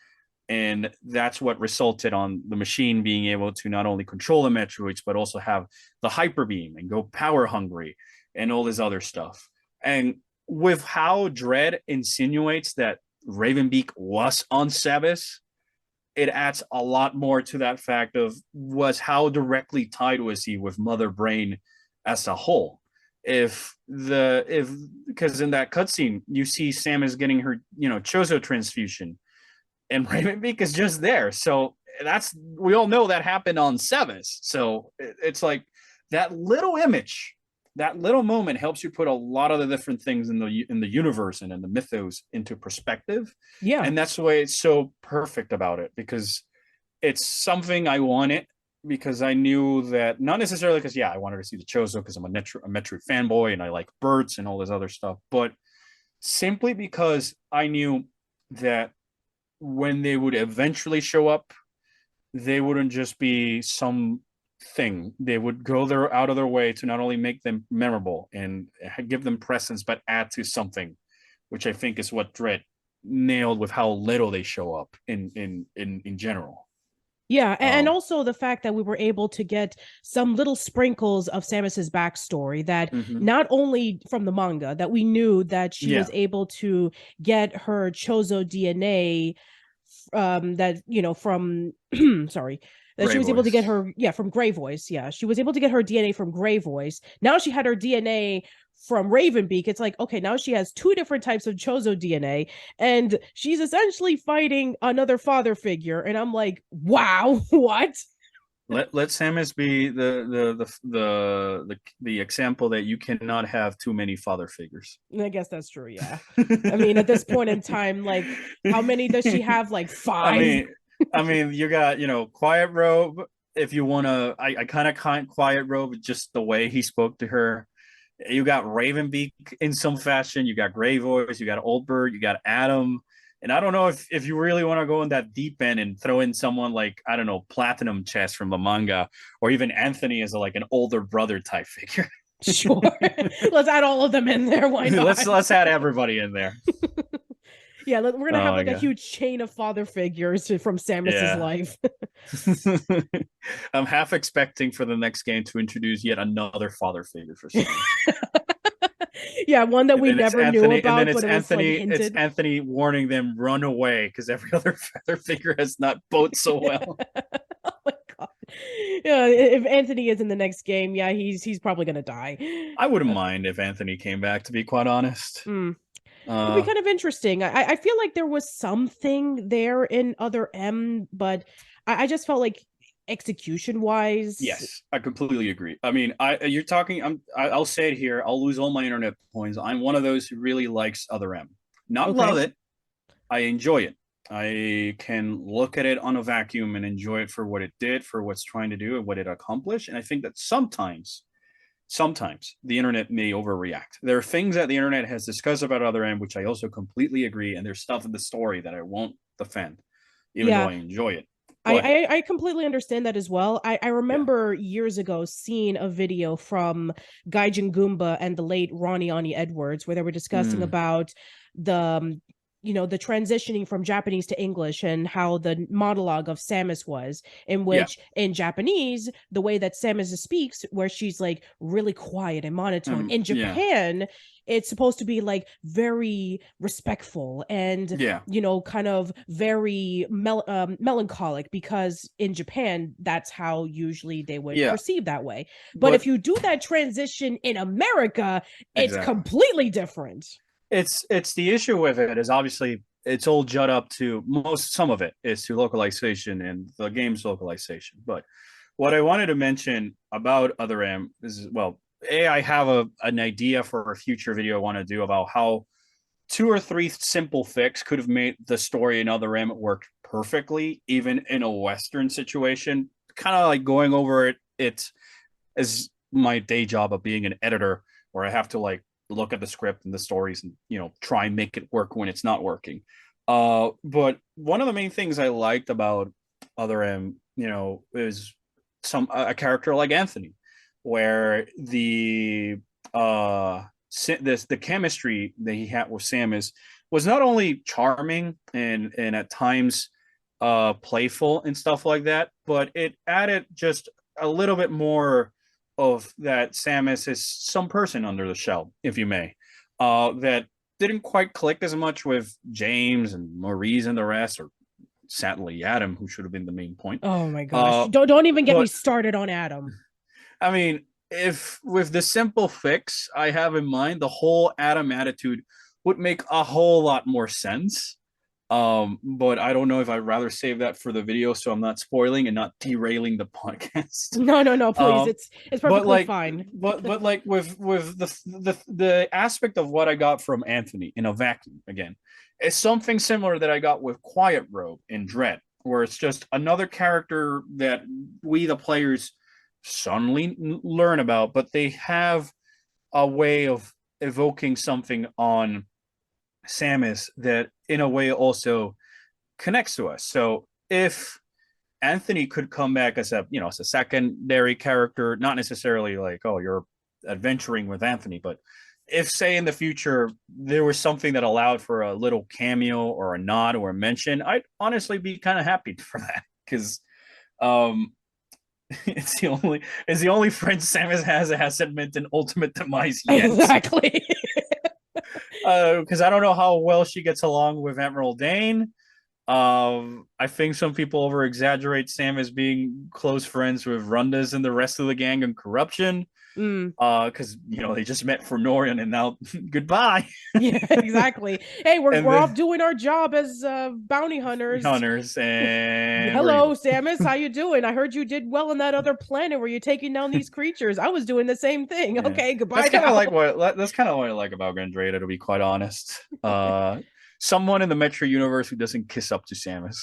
and that's what resulted on the machine being able to not only control the Metroids but also have the hyper beam and go power hungry and all this other stuff. And with how Dread insinuates that Ravenbeak was on Sebes, it adds a lot more to that fact of was how directly tied was he with Mother Brain as a whole. If because in that cutscene you see Sam is getting her Chozo transfusion and Ravenbeak is just there, so that's we all know that happened on Sevis. So it's like that little image, that little moment helps you put a lot of the different things in the universe and in the mythos into perspective, yeah. and that's the way it's so perfect about it because it's something I wanted because I knew that not necessarily because I wanted to see the Chozo because I'm a Metroid fanboy and I like birds and all this other stuff, but simply because I knew that when they would eventually show up, they wouldn't just be some thing. They would go their out of their way to not only make them memorable and give them presence, but add to something, which I think is what Dread nailed with how little they show up in general. Yeah, and Um, also the fact that we were able to get some little sprinkles of Samus's backstory that mhm. not only from the manga that we knew that she Yeah, was able to get her Chozo DNA that from sorry that she Gray was able to get Voice. her from Gray Voice. Yeah, she was able to get her DNA from Gray Voice. Now she had her DNA from Ravenbeak. It's like, okay, now she has two different types of Chozo DNA, and she's essentially fighting another father figure. And I'm like, wow, what? Let Samus be the example that you cannot have too many father figures. I guess that's true. Yeah, I mean, at this point in time, like, how many does she have? Like I five. mean, you got Quiet Robe. If you want to, I kind of Quiet Robe just the way he spoke to her. You got Ravenbeak in some fashion. You got Gray Voice. You got Old Bird. You got Adam. And I don't know if you really want to go in that deep end and throw in someone like I don't know Platinum Chess from the manga, or even Anthony as like an older brother type figure. Sure, let's add all of them in there. Why not? let's add everybody in there. Yeah, we're gonna Oh have my like a god. huge chain of father figures from Samus's Yeah. life. I'm half expecting for the next game to introduce yet another father figure for Samus. Yeah, one that we never knew And then about, but it was like It's hinted. Anthony warning them run away because every other father figure has not bode so well. Oh my god. Yeah, if Anthony is in the next game, yeah, he's probably gonna die. I wouldn't mind if Anthony came back, to be quite honest. Hmm. It'd be Uh, kind of interesting. I feel like there was something there in Other M, but I just felt like execution wise. yes, I completely agree. I mean, you're talking. I'll say it here. I'll lose all my internet points. I'm one of those who really likes Other M. Not love Okay. it. I enjoy it. I can look at it on a vacuum and enjoy it for what it did, for what's trying to do, and what it accomplished. And I think that sometimes sometimes the internet may overreact. There are things that the internet has discussed about Other M, which I also completely agree, and there's stuff in the story that I won't defend, even though Yeah, I enjoy it. I, But I completely understand that as well. I yeah, remember years ago seeing a video from Gaijin Goomba and the late Ronnie Ani Edwards where they were discussing mm, about the the transitioning from Japanese to English and how the monologue of Samus was, in yeah, which in Japanese, the way that Samus speaks, where she's like really quiet and monotone. In yeah, Japan, it's supposed to be like very respectful and yeah. kind of very melancholic, because in Japan that's how usually they would Yeah, perceive that way. But if but you do that transition in America, it's exactly. completely different. It's the issue with it is obviously it's all jut up to most some of it is to localization and the game's localization. But what I wanted to mention about Other M is, well, I have an idea for a future video I want to do about how two or three simple fix could have made the story in Other M work perfectly, even in a Western situation. Kind of like going over it as my day job of being an editor, where I have to like look at the script and the stories and try and make it work when it's not working. But one of the main things I liked about Other M, is a character like Anthony, where the chemistry that he had with Samus was not only charming and at times playful and stuff like that, but it added just a little bit more of that Samus is some person under the shell, if you may, that didn't quite click as much with James and Maurice and the rest, or sadly Adam, who should have been the main point. Oh my gosh. Uh, Don't even get me but started on Adam. I mean, if with the simple fix I have in mind, the whole Adam attitude would make a whole lot more sense. But I don't know if I'd rather save that for the video so I'm not spoiling and not derailing the podcast. No, no, no, please. Um, It's but perfectly like fine. but like with the aspect of what I got from Anthony in a vacuum again, it's something similar that I got with Quiet Robe in Dread, where it's just another character that we the players suddenly learn about, but they have a way of evoking something on Samus that in a way also connects to us. So if Anthony could come back as a secondary character, not necessarily like, oh, you're adventuring with Anthony, but if say in the future there was something that allowed for a little cameo or a nod or a mention, I'd honestly be kind of happy for that, because um it's the only friend Samus has that hasn't meant an ultimate demise yet. Exactly. Because I don't know how well she gets along with Admiral Dane. I think some people over exaggerate Sam as being close friends with Rundas and the rest of the gang and corruption. Mm. Because they just met for Norian and now goodbye. Yeah, exactly. Hey, we're And we're off then doing our job as bounty hunters. hunters and we're Hello, evil. Samus. How you doing? I heard you did well on that other planet where you're taking down these creatures. I was doing the same thing. Yeah, Okay, goodbye now. that's kind of what I like about Gandrada, to be quite honest. Someone in the Metro universe who doesn't kiss up to Samus.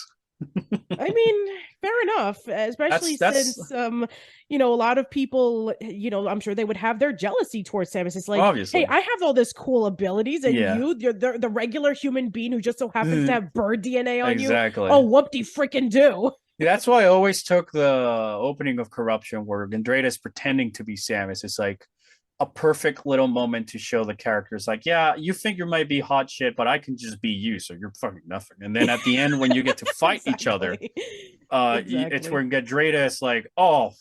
I mean, fair enough, especially That's since a lot of people, I'm sure they would have their jealousy towards Samus. It's like, hey, obviously, I have all this cool abilities, and yeah. you're the regular human being who just so happens to have bird DNA on you. Exactly. Oh, whoop-de freaking do. That's why I always took the opening of Corruption where Gandrada's pretending to be Samus. It's like a perfect little moment to show the characters, like, yeah, you think you might be hot shit, but I can just be you, so you're fucking nothing. And then at the end, when you get to fight each other, Exactly. it's Exactly. when Gandrada is like, oh,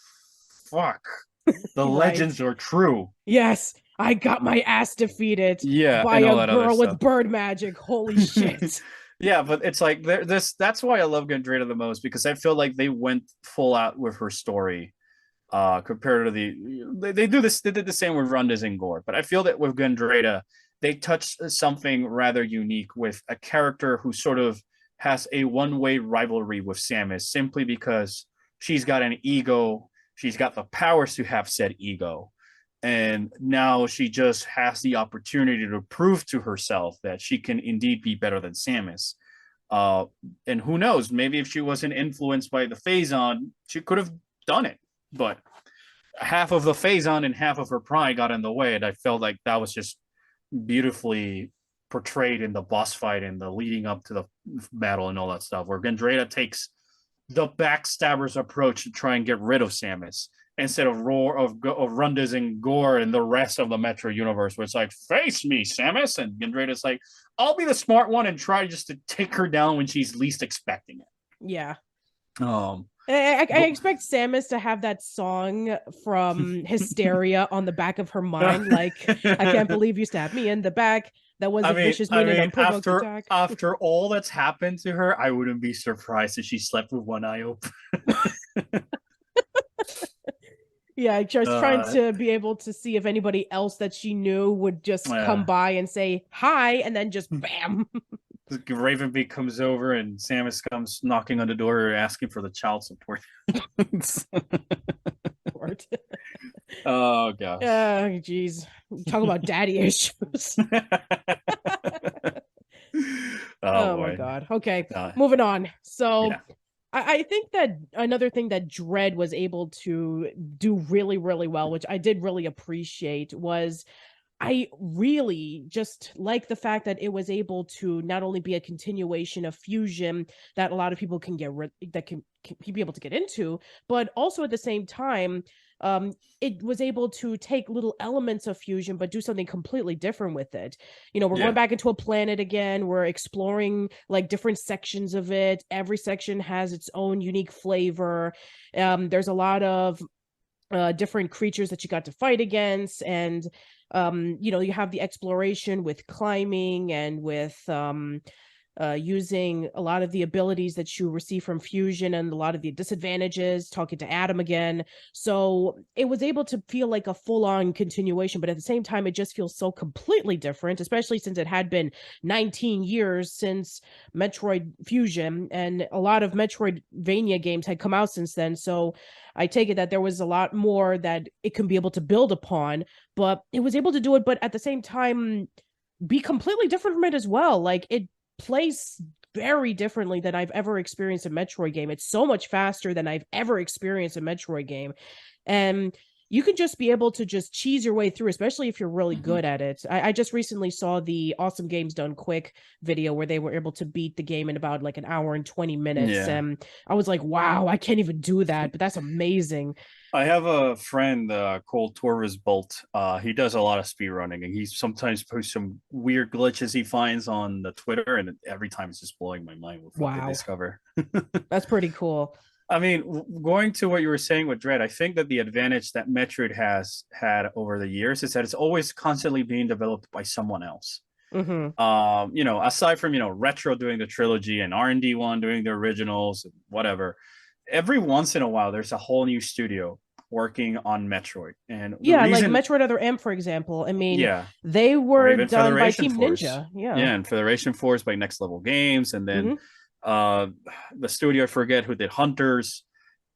fuck, the Right. legends are true. Yes, I got my ass defeated Yeah, by and all a that other girl with stuff. bird magic. Holy shit. Yeah, but it's like this. That's why I love Gandrada the most, because I feel like they went full out with her story. Compared to they do this. They did the same with Rundas and Gore, but I feel that with Gandrada, they touched something rather unique with a character who sort of has a one-way rivalry with Samus simply because she's got an ego. She's got the powers to have said ego, and now she just has the opportunity to prove to herself that she can indeed be better than Samus. Uh, and who knows? Maybe if she wasn't influenced by the Phazon, she could have done it. But half of the Phazon and half of her pride got in the way, and I felt like that was just beautifully portrayed in the boss fight and the leading up to the battle and all that stuff, where Gendreda takes the backstabber's approach to try and get rid of Samus instead of Rundas and Gore and the rest of the Metro universe, where it's like, face me, Samus, and Gendreda's like, I'll be the smart one and try just to take her down when she's least expecting it. Yeah. Um, I expect Samus to have that song from Hysteria on the back of her mind, like "I can't believe you stabbed me in the back. That was a vicious, mean, and unprovoked attack." After all that's happened to her, I wouldn't be surprised if she slept with one eye open. Yeah, just trying to be able to see if anybody else that she knew would just come by and say hi, and then just bam. Ravenbeak comes over and Samus comes knocking on the door asking for the child support. Oh gosh. Jeez. Talk about daddy issues. Oh my boy. god. Okay, moving on. So yeah. I think that another thing that Dread was able to do really, really well, which I did really appreciate, was I really just like the fact that it was able to not only be a continuation of Fusion that a lot of people can can be able to get into, but also at the same time, it was able to take little elements of Fusion but do something completely different with it. You know, we're going back into a planet again. We're exploring like different sections of it. Every section has its own unique flavor. There's a lot of different creatures that you got to fight against, and you know, you have the exploration with climbing and with using a lot of the abilities that you receive from Fusion and a lot of the disadvantages, talking to Adam again. So it was able to feel like a full-on continuation, but at the same time, it just feels so completely different, especially since it had been 19 years since Metroid Fusion, and a lot of Metroidvania games had come out since then. So I take it that there was a lot more that it can be able to build upon, but it was able to do it, but at the same time, be completely different from it as well. Like, it plays very differently than I've ever experienced a Metroid game. It's so much faster than I've ever experienced a Metroid game. And you can just be able to just cheese your way through, especially if you're really good at it. I just recently saw the Awesome Games Done Quick video where they were able to beat the game in about like an hour and 20 minutes. And I was like, wow, I can't even do that, but that's amazing. I have a friend, called Torvis Bolt. He does a lot of speed running, and he sometimes posts some weird glitches he finds on the Twitter, and every time it's just blowing my mind with what they discover. That's pretty cool. I mean, going to what you were saying with Dread, I think that the advantage that Metroid has had over the years is that it's always constantly being developed by someone else. You know, aside from, you know, Retro doing the trilogy and R&D1 doing the originals and whatever, every once in a while there's a whole new studio working on Metroid. And like Metroid Other M, for example. I mean, they were done Federation by Team Force. Ninja. And Federation Force by Next Level Games, and then the studio, I forget who did Hunters.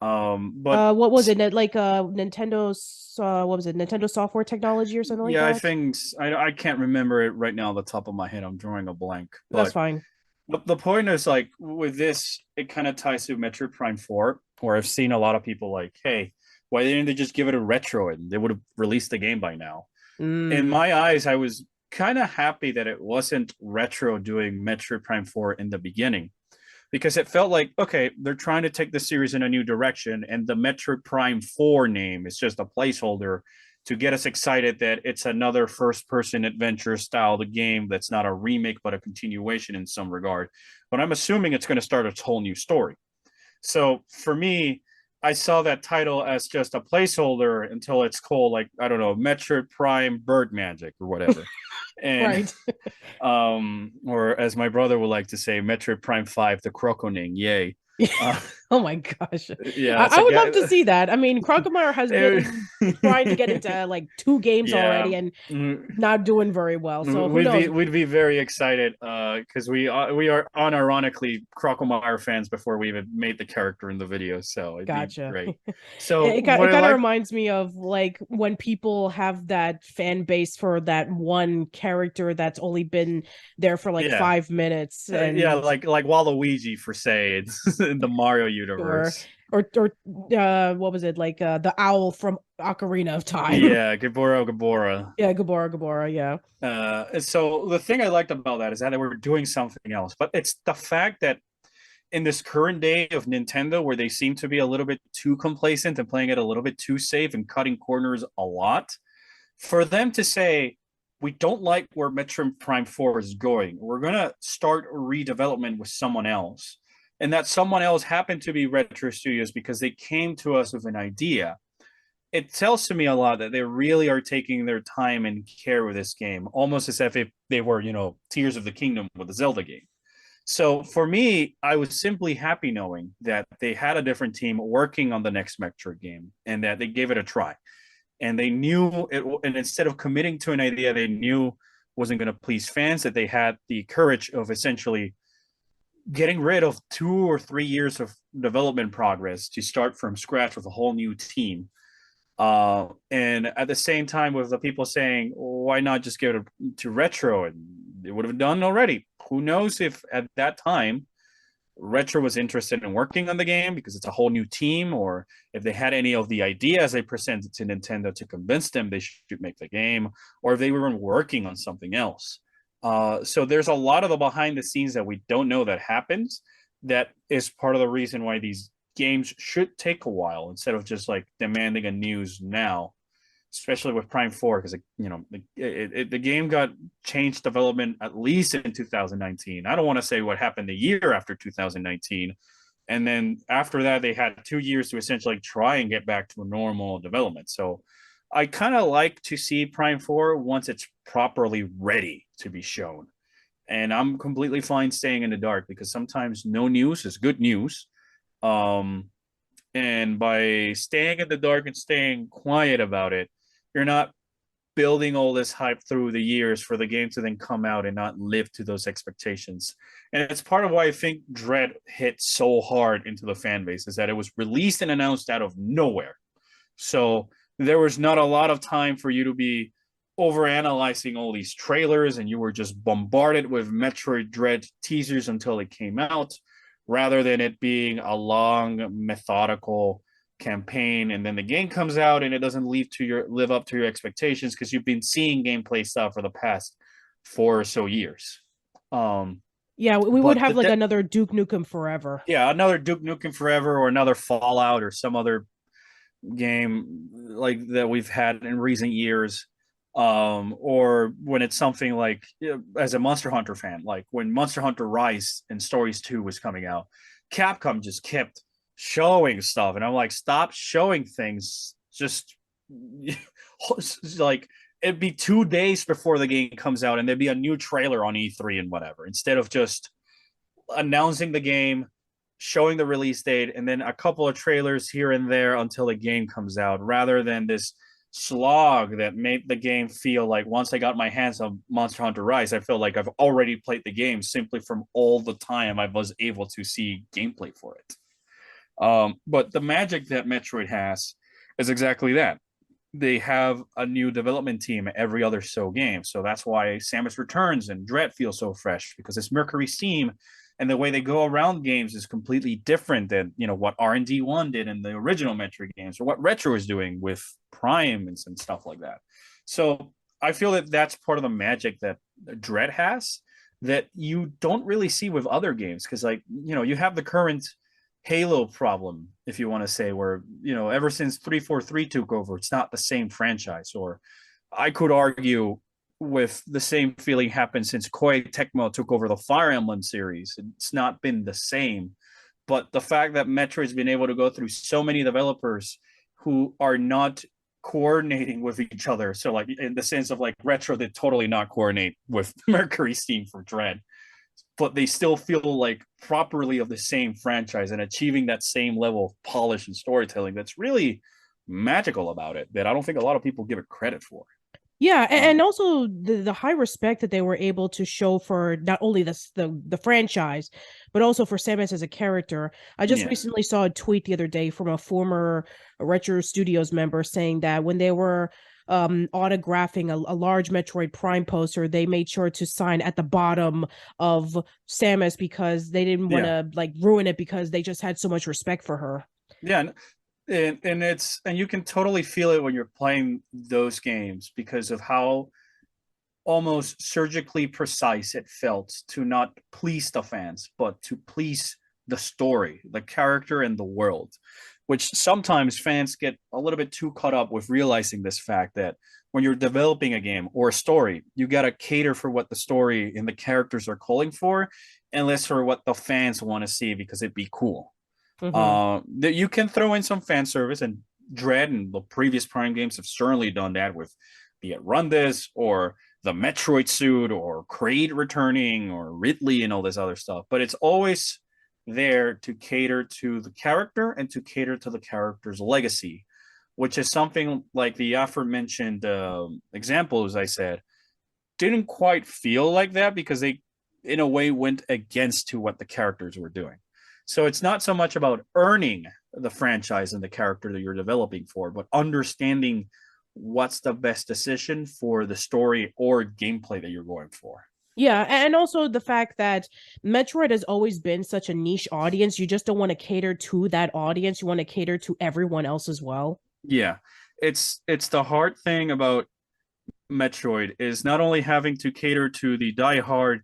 But what was it? Like Nintendo's what was it? Nintendo Software Technology or something like that? I think I can't remember it right now on the top of my head. I'm drawing a blank. But that's fine. The point is, like, with this, it kind of ties to Metroid Prime 4, where I've seen a lot of people like, hey, why didn't they just give it a retro and they would have released the game by now? In my eyes, I was kind of happy that it wasn't Retro doing Metroid Prime 4 in the beginning, because it felt like, okay, they're trying to take the series in a new direction, and the Metroid Prime 4 name is just a placeholder to get us excited that it's another first-person adventure style the game that's not a remake but a continuation in some regard. But I'm assuming it's going to start a whole new story. So for me, I saw that title as just a placeholder until it's called, like, I don't know, Metroid Prime Bird Magic or whatever. And or as my brother would like to say, Metroid Prime 5, the Croconing, yay. Oh my gosh. Yeah, I would love to see that. I mean, Crocomire has been trying to get into like 2 games already and not doing very well. So we'd be very excited because we are unironically Crocomire fans before we even made the character in the video. So it'd be great. So it kind of reminds me of like when people have that fan base for that one character that's only been there for like 5 minutes. And like Waluigi, for say, it's in the Mario universe. what was it, like the owl from Ocarina of Time? Yeah, Gabora. Yeah, Gabora, yeah. So the thing I liked about that is that they were doing something else, but it's the fact that in this current day of Nintendo, where they seem to be a little bit too complacent and playing it a little bit too safe and cutting corners a lot, for them to say, we don't like where Metroid Prime 4 is going, we're going to start redevelopment with someone else. And that someone else happened to be Retro Studios because they came to us with an idea. It tells to me a lot that they really are taking their time and care with this game, almost as if they were, Tears of the Kingdom with the Zelda game. So for me, I was simply happy knowing that they had a different team working on the next Metroid game and that they gave it a try. And they knew it, and instead of committing to an idea they knew wasn't going to please fans, that they had the courage of essentially getting rid of 2 or 3 years of development progress to start from scratch with a whole new team. And at the same time, with the people saying, why not just give it to Retro? And they would have done already. Who knows if at that time Retro was interested in working on the game because it's a whole new team, or if they had any of the ideas they presented to Nintendo to convince them they should make the game, or if they were working on something else. So there's a lot of the behind the scenes that we don't know that happens. That is part of the reason why these games should take a while instead of just like demanding a news now, especially with Prime 4, because the game got changed development at least in 2019. I don't want to say what happened a year after 2019, and then after that they had 2 years to essentially try and get back to a normal development. So I kind of like to see Prime 4 once it's properly ready to be shown. And I'm completely fine staying in the dark because sometimes no news is good news. Um, and by staying in the dark and staying quiet about it, you're not building all this hype through the years for the game to then come out and not live to those expectations. And it's part of why I think Dread hit so hard into the fan base, is that it was released and announced out of nowhere. So there was not a lot of time for you to be overanalyzing all these trailers, and you were just bombarded with Metroid Dread teasers until it came out, rather than it being a long, methodical campaign, and then the game comes out and it doesn't live up to your expectations because you've been seeing gameplay stuff for the past 4 or so years. Yeah, we would But have like another Duke Nukem Forever. yeah, another Duke Nukem Forever or another Fallout or some other game like that we've had in recent years. Or when it's something like, as a Monster Hunter fan, like when Monster Hunter Rise and Stories 2 was coming out, Capcom just kept showing stuff, and I'm like, stop showing things. Just like, it'd be 2 days before the game comes out and there'd be a new trailer on E3 and whatever, instead of just announcing the game, showing the release date, and then a couple of trailers here and there until the game comes out, rather than this slog that made the game feel like, once I got my hands on Monster Hunter Rise, I feel like I've already played the game simply from all the time I was able to see gameplay for it. But the magic that Metroid has is exactly that. They have a new development team every other so game. So that's why Samus Returns and Dread feel so fresh, because it's Mercury's team, and the way they go around games is completely different than what R&D1 did in the original Metroid games, or what Retro is doing with Prime and stuff like that. So I feel that that's part of the magic that Dread has that you don't really see with other games, because you have the current Halo problem, if you want to say, where ever since 343 took over, it's not the same franchise. Or I could argue with the same feeling happened since Koei Tecmo took over the Fire Emblem series. It's not been the same. But the fact that Metroid's been able to go through so many developers who are not coordinating with each other, so like in the sense of like Retro did totally not coordinate with Mercury's team for Dread, but they still feel like properly of the same franchise and achieving that same level of polish and storytelling that's really magical about it, that I don't think a lot of people give it credit for. Yeah, and also the high respect that they were able to show for not only the franchise, but also for Samus as a character. I just Yeah. recently saw a tweet the other day from a former Retro Studios member saying that when they were autographing a large Metroid Prime poster, they made sure to sign at the bottom of Samus because they didn't want Yeah. to like ruin it, because they just had so much respect for her. Yeah, and you can totally feel it when you're playing those games because of how almost surgically precise it felt to not please the fans, but to please the story, the character, and the world. Which sometimes fans get a little bit too caught up with realizing this fact that when you're developing a game or a story, you got to cater for what the story and the characters are calling for, and less for what the fans want to see because it'd be cool. Hmm. That you can throw in some fan service, and Dread and the previous Prime games have certainly done that with, be it Run This or the Metroid suit or Kraid returning or Ridley and all this other stuff. But it's always there to cater to the character and to cater to the character's legacy, which is something like the aforementioned examples I said didn't quite feel like that because they, in a way, went against to what the characters were doing. So it's not so much about earning the franchise and the character that you're developing for, but understanding what's the best decision for the story or gameplay that you're going for. Yeah, and also the fact that Metroid has always been such a niche audience. You just don't want to cater to that audience. You want to cater to everyone else as well. Yeah, it's the hard thing about Metroid is not only having to cater to the diehard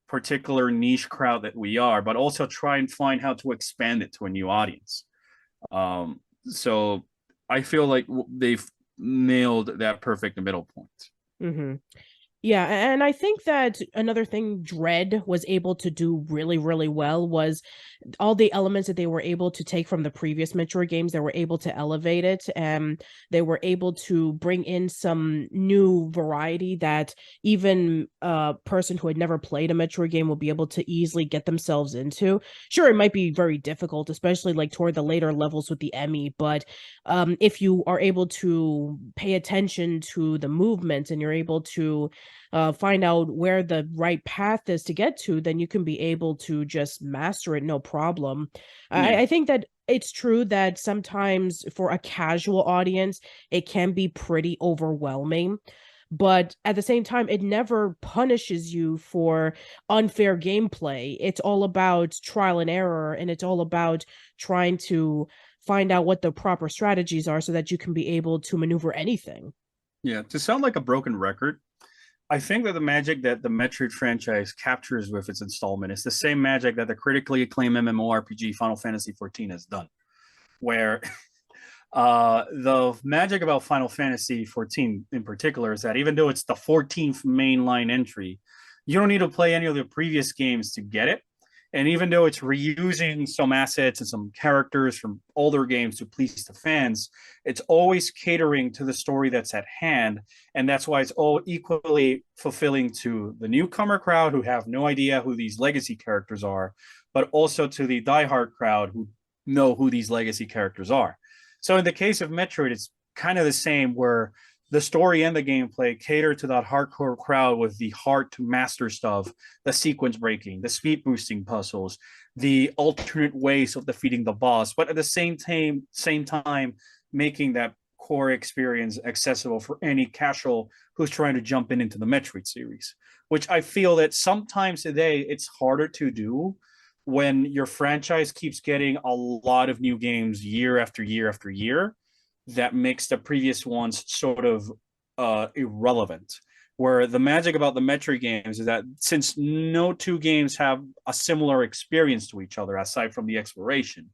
particular niche crowd that we are, but also try and find how to expand it to a new audience. So I feel like they've nailed that perfect middle point. Hmm. Yeah, and I think that another thing Dread was able to do really, really well was all the elements that they were able to take from the previous Metroid games, they were able to elevate it, and they were able to bring in some new variety that even a person who had never played a Metroid game will be able to easily get themselves into. Sure, it might be very difficult, especially like toward the later levels with the Emmy, but if you are able to pay attention to the movements and you're able to find out where the right path is to get to, then you can be able to just master it no problem. Yeah, I think that it's true that sometimes for a casual audience, it can be pretty overwhelming. But at the same time, it never punishes you for unfair gameplay. It's all about trial and error, and it's all about trying to find out what the proper strategies are so that you can be able to maneuver anything. yeah. To sound like a broken record, I think that the magic that the Metroid franchise captures with its installment is the same magic that the critically acclaimed MMORPG Final Fantasy XIV has done, where the magic about Final Fantasy 14 in particular is that even though it's the 14th mainline entry, you don't need to play any of the previous games to get it. And even though it's reusing some assets and some characters from older games to please the fans, it's always catering to the story that's at hand. And that's why it's all equally fulfilling to the newcomer crowd who have no idea who these legacy characters are, but also to the diehard crowd who know who these legacy characters are. So in the case of Metroid, it's kind of the same where the story and the gameplay cater to that hardcore crowd with the hard to master stuff, the sequence breaking, the speed boosting puzzles, the alternate ways of defeating the boss, but at the same time making that core experience accessible for any casual who's trying to jump into the Metroid series, which I feel that sometimes today it's harder to do when your franchise keeps getting a lot of new games year after year after year that makes the previous ones sort of irrelevant. Where the magic about the Metroid games is that since no two games have a similar experience to each other aside from the exploration,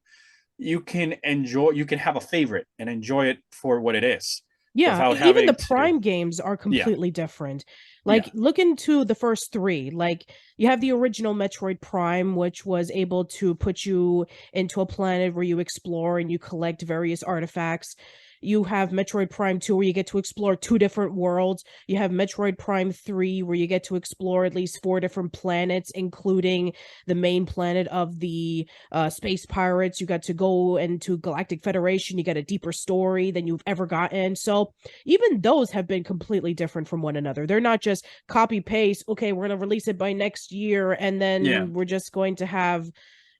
you can have a favorite and enjoy it for what it is Yeah, without even the having to, Prime games are yeah, completely different. yeah, Like, look into the first three. Like, you have the original Metroid Prime, which was able to put you into a planet where you explore and you collect various artifacts. You have Metroid Prime 2, where you get to explore two different worlds. You have Metroid Prime 3, where you get to explore at least four different planets, including the main planet of the space pirates. You got to go into Galactic Federation. You get a deeper story than you've ever gotten. So even those have been completely different from one another. They're not just copy paste. Okay, we're gonna release it by next year, and yeah. then we're just going to have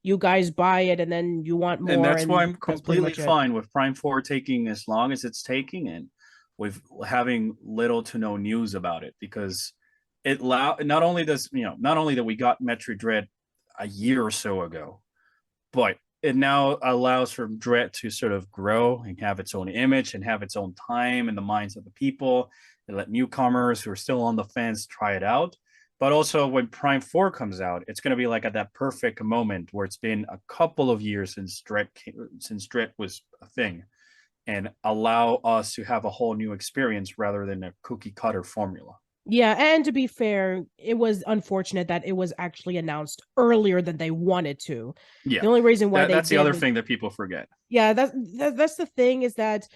you guys buy it, and then you want And more, that's why and I'm that's pretty completely much it. fine with Prime 4 taking as long as it's taking and with having little to no news about it because not only that we got Metroid Dread a year or so ago, but it now allows for Dread to sort of grow and have its own image and have its own time in the minds of the people, and let newcomers who are still on the fence try it out. But also, when Prime 4 comes out, it's going to be like at that perfect moment where it's been a couple of years since Dread was a thing, and allow us to have a whole new experience rather than a cookie cutter formula. Yeah, and to be fair, it was unfortunate that it was actually announced earlier than they wanted to. Yeah, The only reason why they that's the other did, thing that people forget. yeah, that's the thing is that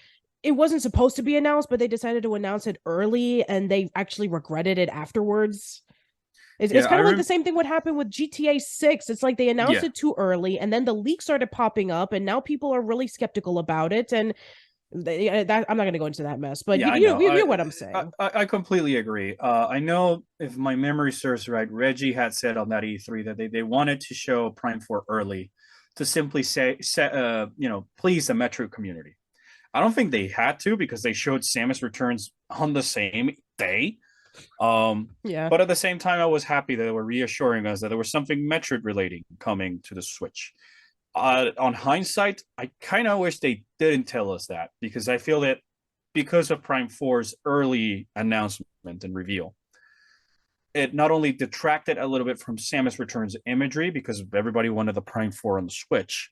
it wasn't supposed to be announced, but they decided to announce it early, and they actually regretted it afterwards. It's Yeah, kind I of like the rem- same thing what happened with GTA 6. It's like they announced yeah, it too early, and then the leaks started popping up, and now people are really skeptical about it. And I'm not going to go into that mess, but yeah, I know. you know what I'm saying. I completely agree. I know if my memory serves right, Reggie had said on that E3 that they wanted to show Prime 4 early to simply please the Metro community. I don't think they had to because they showed Samus Returns on the same day. Yeah. But at the same time, I was happy that they were reassuring us that there was something Metroid relating coming to the Switch. On hindsight, I kind of wish they didn't tell us that because I feel that because of Prime 4's early announcement and reveal, it not only detracted a little bit from Samus Returns imagery because everybody wanted the Prime 4 on the Switch,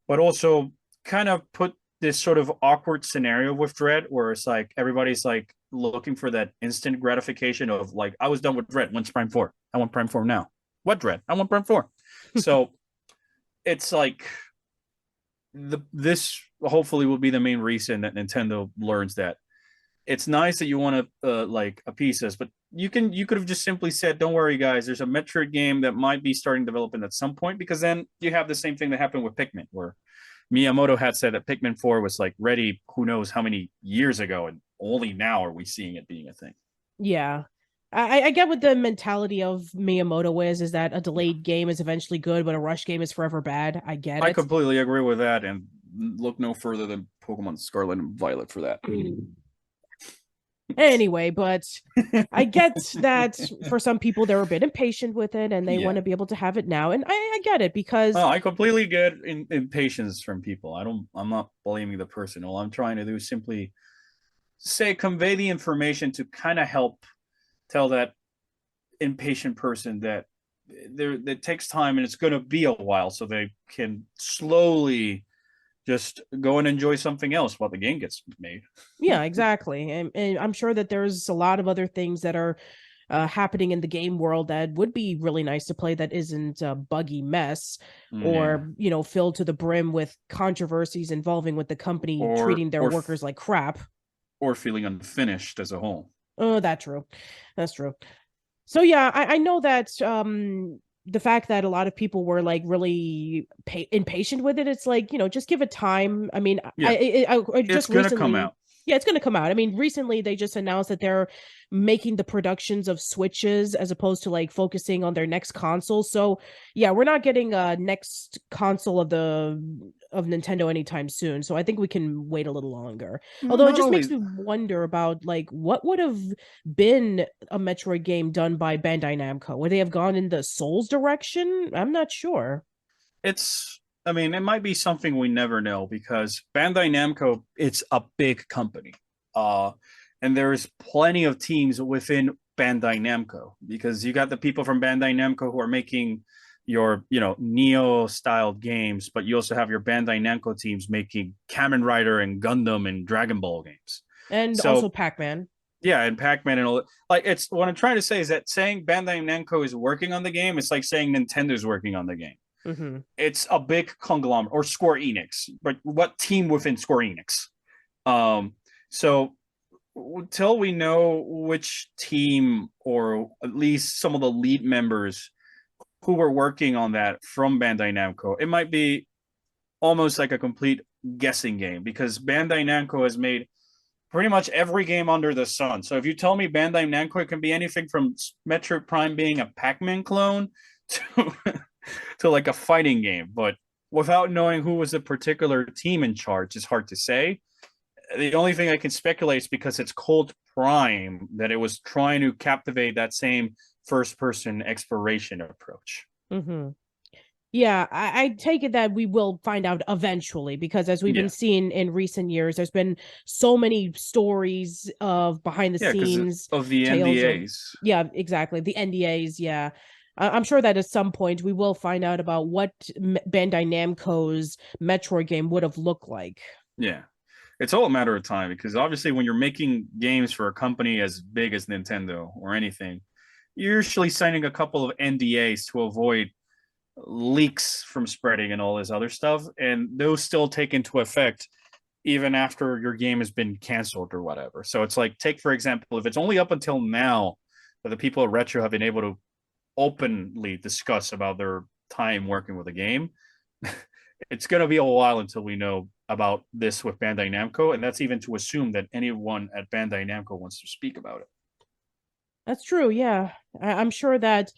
but also kind of put this sort of awkward scenario with Dread where it's like everybody's like looking for that instant gratification of like, I was done with Dread. When's Prime 4? I want Prime 4 now. What Dread? I want Prime 4. So it's like this hopefully will be the main reason that Nintendo learns that it's nice that you want to like appease us, but you could have just simply said, "Don't worry, guys. There's a Metroid game that might be starting development at some point." Because then you have the same thing that happened with Pikmin, where Miyamoto had said that Pikmin 4 was like ready, who knows how many years ago, and only now are we seeing it being a thing. Yeah. I get what the mentality of Miyamoto is that a Yeah, delayed game is eventually good, but a rush game is forever bad. I get I it. completely agree with that, and look no further than Pokemon Scarlet and Violet for that. Anyway, but I get that for some people they're a bit impatient with it and they want Yeah. to be able to have it now. And I get it because Oh, I completely get impatience from people. I'm not blaming the person. All I'm trying to do is simply say convey the information to kind of help tell that impatient person that there that takes time and it's going to be a while so they can slowly just go and enjoy something else while the game gets made. yeah, exactly. And I'm sure that there's a lot of other things that are happening in the game world that would be really nice to play that isn't a buggy mess Yeah. or, filled to the brim with controversies involving with the company or treating their or workers like crap. or feeling unfinished as a whole. Oh, that's true. That's true. So yeah, I know that the fact that a lot of people were like really impatient with it, it's like, just give it time. I mean, Yeah, I it's just going to come recently, out. yeah, it's going to come out. I mean, recently they just announced that they're making the productions of Switches as opposed to like focusing on their next console. So yeah, we're not getting a next console of Nintendo anytime soon. So I think we can wait a little longer. Although it Not just makes only me wonder about like what would have been a Metroid game done by Bandai Namco. Would they have gone in the Souls direction? I'm not sure. it's I mean, it might be something we never know because Bandai Namco, it's a big company. Uh, and there's plenty of teams within Bandai Namco because you got the people from Bandai Namco who are making your, Neo styled games, but you also have your Bandai Namco teams making Kamen Rider and Gundam and Dragon Ball games. And also So Pac-Man. yeah, and Pac-Man and all that. Like it's what I'm trying to say is that saying Bandai Namco is working on the game, it's like saying Nintendo's working on the game. Mm-hmm. It's a big conglomerate or Square Enix, but what team within Square Enix? Um, so until we know which team or at least some of the lead members who were working on that from Bandai Namco, it might be almost like a complete guessing game because Bandai Namco has made pretty much every game under the sun. So if you tell me Bandai Namco, it can be anything from Metroid Prime being a Pac-Man clone to to like a fighting game, but without knowing who was a particular team in charge, it's hard to say. The only thing I can speculate is because it's called Prime that it was trying to captivate that same first person exploration approach. Mm-hmm. Yeah, I take it that we will find out eventually because as we've been Yeah, seeing in recent years, there's been so many stories of behind the yeah, because scenes of the tales of, NDAs. yeah, exactly, the NDAs. Yeah, I'm sure that at some point we will find out about what Bandai Namco's Metroid game would have looked like. Yeah, it's all a matter of time because obviously when you're making games for a company as big as Nintendo or anything, you're usually signing a couple of NDAs to avoid leaks from spreading and all this other stuff, and those still take into effect even after your game has been canceled or whatever. So it's like, take for example, if it's only up until now that the people at Retro have been able to openly discuss about their time working with a game, it's going to be a while until we know about this with Bandai Namco, and that's even to assume that anyone at Bandai Namco wants to speak about it. That's true. Yeah, I'm sure that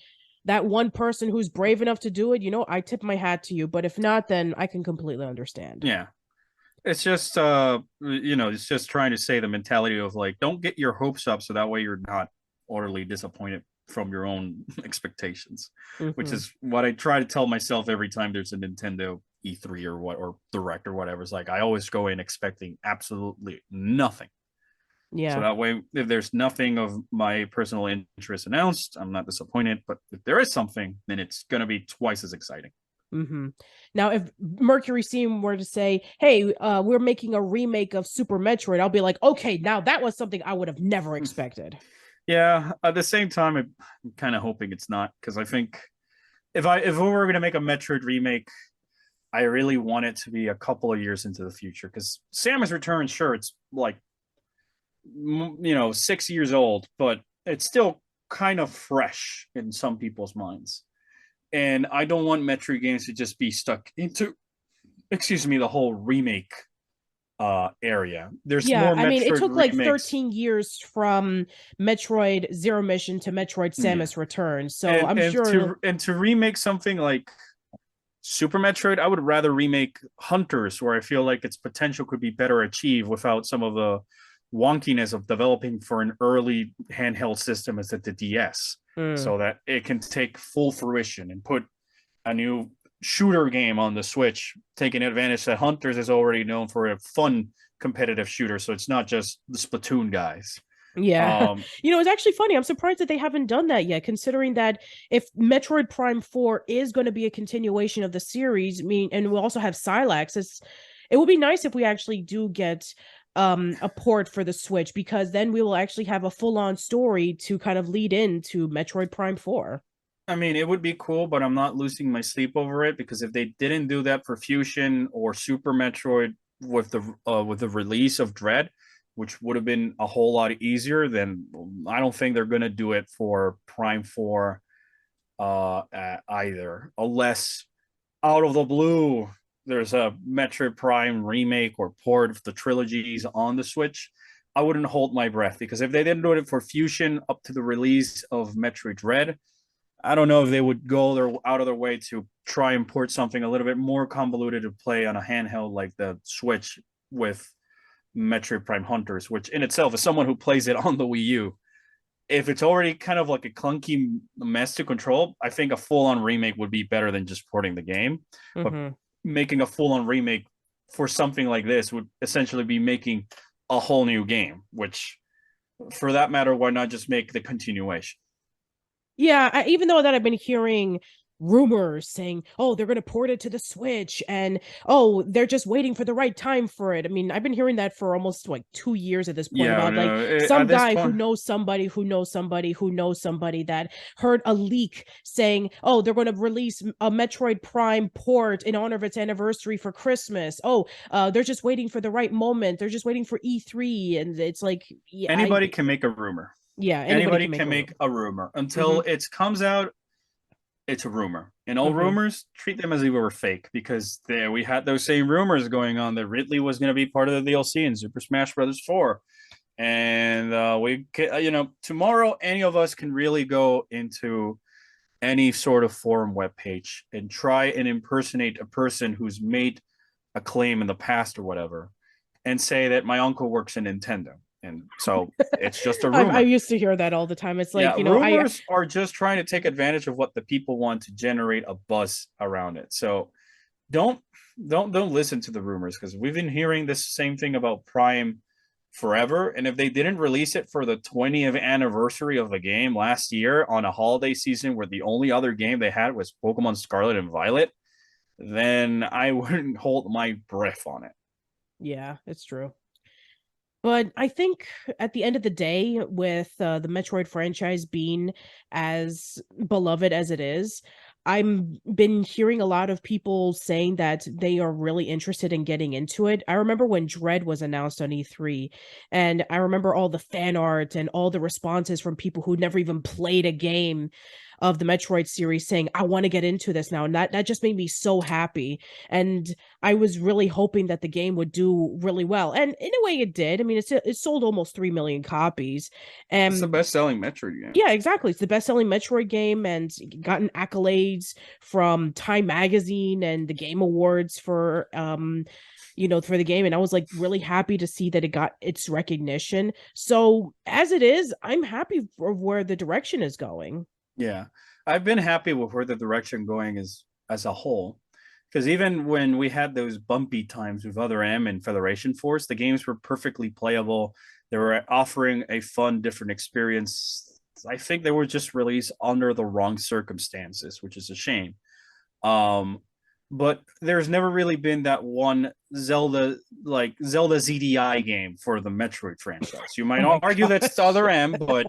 that one person who's brave enough to do it, I tip my hat to you. But if not, then I can completely understand. Yeah, it's just it's just trying to say the mentality of like, don't get your hopes up so that way you're not utterly disappointed from your own expectations, which Hmm. is what I try to tell myself every time there's a Nintendo E3 or what, or direct or whatever. It's like I always go in expecting absolutely nothing. So Yeah. that way, if there's nothing of my personal interest announced, I'm not disappointed. But if there is something, then it's going to be twice as exciting. Now, if Mercury Steam were to say, "Hey, we're making a remake of Super Metroid," I'll be like, "Okay, now that was something I would have never expected." Yeah, at the same time, I'm kind of hoping it's not because I think if we were going to make a Metroid remake, I really want it to be a couple of years into the future because Samus Returns, sure, it's like 6 years old, but it's still kind of fresh in some people's minds. And I don't want Metroid games to just be stuck into, excuse me, the whole remake area. There's Yeah, more I mean, it Metroid took like remakes. 13 years from Metroid Zero Mission to Metroid Yeah. Samus Returns, so And I'm and sure. to remake something like Super Metroid, I would rather remake Hunters, where I feel like its potential could be better achieved without some of the wonkiness of developing for an early handheld system as the DS, Mm. so that it can take full fruition and put a new shooter game on the Switch, taking advantage that Hunters is already known for a fun competitive shooter, so it's not just the Splatoon guys. Yeah. Um, It's actually funny. I'm surprised that they haven't done that yet, considering that if Metroid Prime 4 is going to be a continuation of the series, I mean, and we'll also have Silax, it would be nice if we actually do get a port for the Switch because then we will actually have a full-on story to kind of lead into Metroid Prime 4. I mean, it would be cool, but I'm not losing my sleep over it because if they didn't do that for Fusion or Super Metroid with the release of Dread, which would have been a whole lot easier, then I don't think they're gonna do it for Prime 4 either, unless out of the blue there's a Metroid Prime remake or port of the trilogies on the Switch. I wouldn't hold my breath because if they didn't do it for Fusion up to the release of Metroid Dread, I don't know if they would go out of their way to try and port something a little bit more convoluted to play on a handheld like the Switch with Metroid Prime Hunters, which in itself, as someone who plays it on the Wii U, if it's already kind of like a clunky mess to control, I think a full-on remake would be better than just porting the game. But Hmm. making a full-on remake for something like this would essentially be making a whole new game, which for that matter, why not just make the continuation? Yeah, even though that I've been hearing rumors saying, "Oh, they're going to port it to the Switch," and "Oh, they're just waiting for the right time for it." I mean, I've been hearing that for almost like 2 years at this point Yeah, about like no, some at this guy who point, knows somebody who knows somebody who knows somebody that heard a leak saying, "Oh, they're going to release a Metroid Prime port in honor of its anniversary for Christmas." Oh, they're just waiting for the right moment. They're just waiting for E3, and it's like, yeah, anybody can make a rumor. yeah, anybody Anybody can make can a make rumor. a rumor Mm-hmm. until it comes out. It's a rumor, and all Mm-hmm. rumors treat them as if they were fake because there we had those same rumors going on that Ridley was going to be part of the DLC in Super Smash Brothers 4, and tomorrow any of us can really go into any sort of forum webpage and try and impersonate a person who's made a claim in the past or whatever, and say that my uncle works in Nintendo. And so it's just a I rumor. used to hear that all the time. It's Yeah, like, I rumors are just trying to take advantage of what the people want to generate a buzz around it. So don't don't listen to the rumors, because we've been hearing this same thing about Prime forever. And if they didn't release it for the 20th anniversary of the game last year on a holiday season where the only other game they had was Pokemon Scarlet and Violet, then I wouldn't hold my breath on it. yeah, it's true. But I think at the end of the day, with the Metroid franchise being as beloved as it is, I'm been hearing a lot of people saying that they are really interested in getting into it. I remember when Dread was announced on E3, and I remember all the fan art and all the responses from people who never even played a game of the Metroid series saying, I want to get into this now. And that just made me so happy. And I was really hoping that the game would do really well, and in a way, it did. I mean, it sold almost 3 million copies, It's the and best selling Metroid game. yeah, exactly. It's the best-selling Metroid game, and gotten accolades from Time Magazine and the Game Awards for for the game. And I was like really happy to see that it got its recognition. So as it is, I'm happy for where the direction is going. Yeah. I've been happy with where the direction going is as a whole. Because even when we had those bumpy times with Other M and Federation Force, the games were perfectly playable. They were offering a fun, different experience. I think they were just released under the wrong circumstances, which is a shame. Um, but there's never really been that one Zelda ZDI game for the Metroid franchise. You Oh might my argue that's the gosh. Other M, but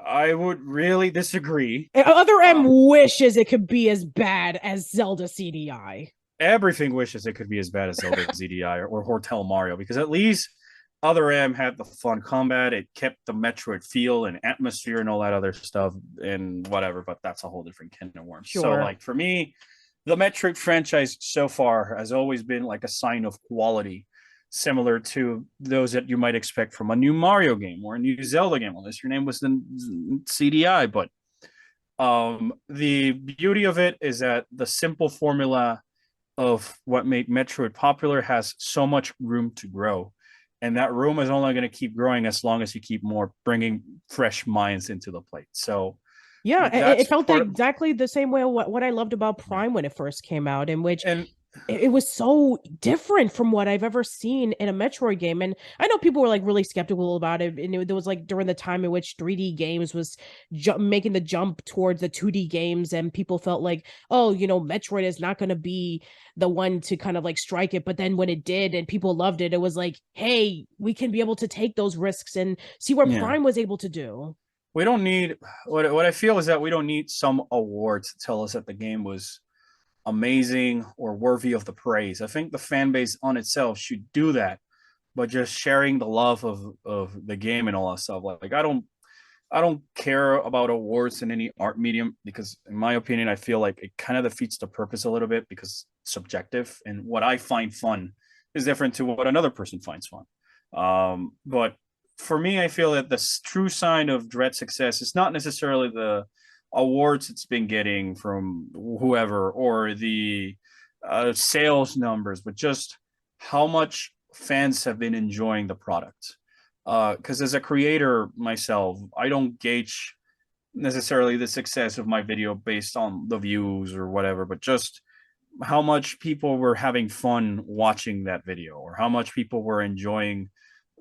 I would really disagree. Other M Um, wishes it could be as bad as Zelda CDI. Everything wishes it could be as bad as Zelda ZDI or Hotel Mario, because at least Other M had the fun combat. It kept the Metroid feel and atmosphere and all that other stuff and whatever, but that's a whole different can of worms. So, Sure. like, for me, the Metroid franchise so far has always been like a sign of quality, similar to those that you might expect from a new Mario game or a new Zelda game, unless your name was the CDI. But the beauty of it is that the simple formula of what made Metroid popular has so much room to grow. And that room is only going to keep growing as long as you keep more bringing fresh minds into the plate. So Yeah, it that's felt part of, exactly the same way what I loved about yeah. Prime when it first came out, in which And it was so different from what I've ever seen in a Metroid game. And I know people were like really skeptical about it, and there was like during the time in which 3D games was making the jump towards the 2D games, and people felt like, oh, Metroid is not going to be the one to kind of like strike it. But then when it did and people loved it, it was like, hey, we can be able to take those risks and see what yeah, Prime was able to do. we don't need what I feel is that we don't need some award to tell us that the game was amazing or worthy of the praise. I think the fan base on itself should do that, but just sharing the love of the game and all that stuff. Like I don't care about awards in any art medium, because in my opinion I feel like it kind of defeats the purpose a little bit, because it's subjective and what I find fun is different to what another person finds fun. But for me, I feel that the true sign of Dread success is not necessarily the awards it's been getting from whoever or the sales numbers, but just how much fans have been enjoying the product. Because as a creator myself, I don't gauge necessarily the success of my video based on the views or whatever, but just how much people were having fun watching that video, or how much people were enjoying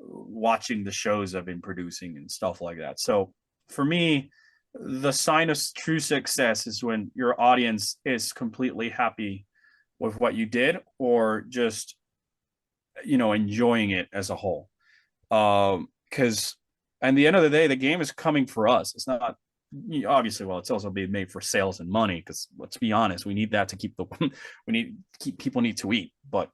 watching the shows I've been producing and stuff like that. So for me, the sign of true success is when your audience is completely happy with what you did, or just enjoying it as a whole. Because at the end of the day, the game is coming for us. It's not, obviously, well, it's also being made for sales and money, because let's be honest, we need that to keep the we need keep people need to eat. But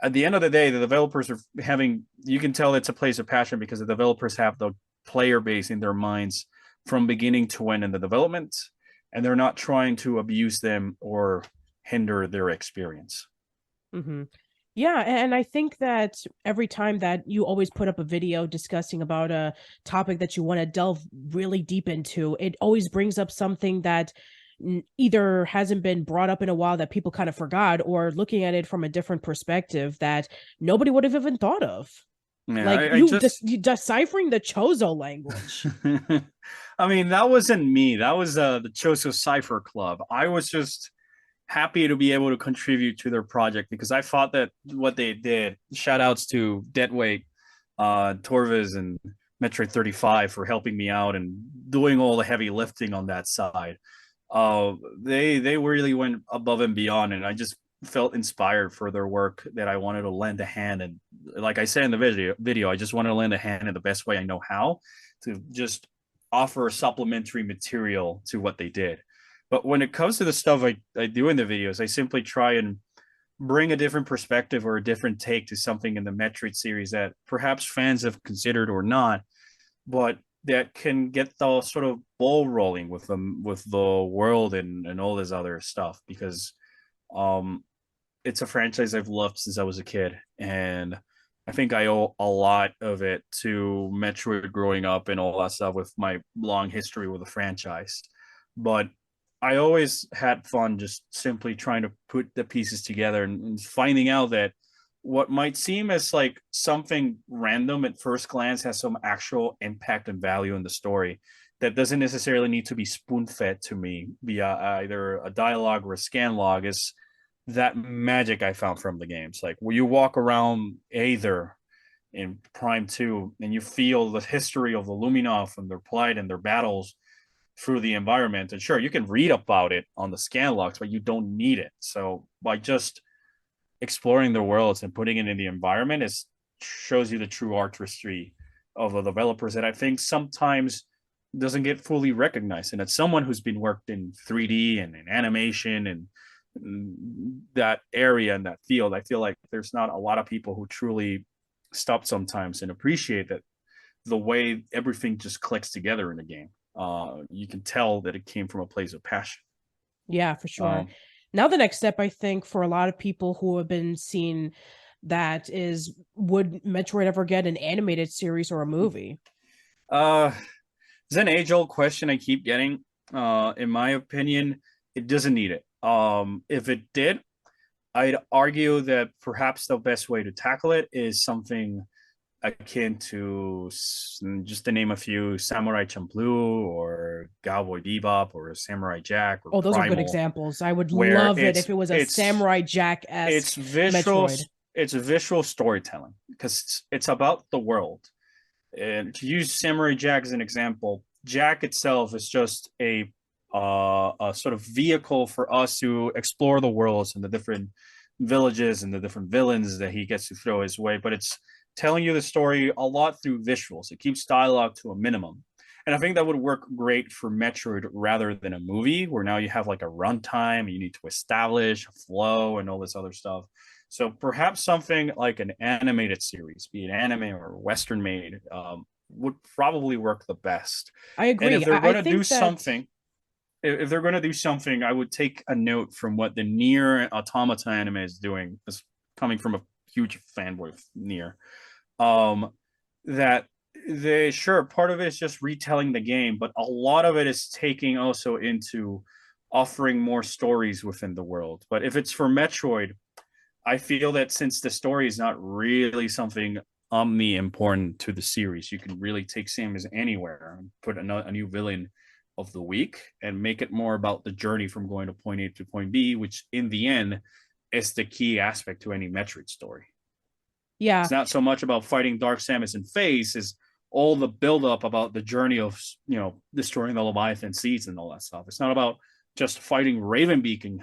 at the end of the day, the developers are having, you can tell it's a place of passion, because the developers have the player base in their minds from beginning to end in the development, and they're not trying to abuse them or hinder their experience. Mm-hmm. Yeah, and I think that every time that you always put up a video discussing about a topic that you want to delve really deep into, it always brings up something that either hasn't been brought up in a while that people kind of forgot, or looking at it from a different perspective that nobody would have even thought of. Yeah, Like I just you deciphering the Chozo language. I mean, that wasn't me. That was the Choso Cipher Club. I was just happy to be able to contribute to their project because I thought that what they did, shout outs to Deadweight, Torvis, and Metroid 35 for helping me out and doing all the heavy lifting on that side. They really went above and beyond, and I just felt inspired for their work that I wanted to lend a hand. And like I said in the video, I just wanted to lend a hand in the best way I know how to just offer supplementary material to what they did. But when it comes to the stuff I do in the videos, I simply try and bring a different perspective or a different take to something in the Metroid series that perhaps fans have considered or not, but that can get the sort of ball rolling with the world and all this other stuff because um it's a franchise I've loved since I was a kid, and I think I owe a lot of it to Metroid growing up and all that stuff with my long history with the franchise. But I always had fun just simply trying to put the pieces together and finding out that what might seem as like something random at first glance has some actual impact and value in the story that doesn't necessarily need to be spoon fed to me via either a dialogue or a scan log is that magic I found from the games. Like where you walk around Aether in Prime 2 and you feel the history of the Luminov and their plight and their battles through the environment. And sure, you can read about it on the scan logs, but you don't need it. So by just exploring the worlds and putting it in the environment is shows you the true artistry of the developers that I think sometimes doesn't get fully recognized. And as someone who's been worked in 3D and in animation and that area and that field, I feel like there's not a lot of people who truly stop sometimes and appreciate that the way everything just clicks together in the game. You can tell that it came from a place of passion. Yeah, for sure. Um, Now the next step, I think, for a lot of people who have been seeing that is, would Metroid ever get an animated series or a movie? uh, it's an age-old question I keep getting. In my opinion, it doesn't need it. If it did, I'd argue that perhaps the best way to tackle it is something akin to just to name a few Samurai Champloo or Cowboy Bebop or Samurai Jack or Oh, those are good Primal, examples. I would where love it if it was a Samurai it's Jack-esque visual Metroid. it's visual storytelling because it's about the world. And to use Samurai Jack as an example, Jack itself is just a sort of vehicle for us to explore the worlds and the different villages and the different villains that he gets to throw his way. But it's telling you the story a lot through visuals. It keeps dialogue to a minimum. And I think that would work great for Metroid rather than a movie where now you have like a runtime, you need to establish a flow and all this other stuff. So perhaps something like an animated series, be it anime or Western made, would probably work the best. I And if agree. they're I going to do think that something, if they're going to do something, I would take a note from what the Near Automata anime is doing. As coming from a huge fanboy of Near, um, that they sure part of it is just retelling the game, but a lot of it is taking also into offering more stories within the world. But if it's for Metroid, I feel that since the story is not really something omni important to the series, you can really take Samus anywhere and put a new villain of the week and make it more about the journey from going to point A to point B, which in the end is the key aspect to any Metroid story. yeah, It's not so much about fighting Dark Samus in face as all the buildup about the journey of destroying the Leviathan seeds and all that stuff. It's not about just fighting Ravenbeak and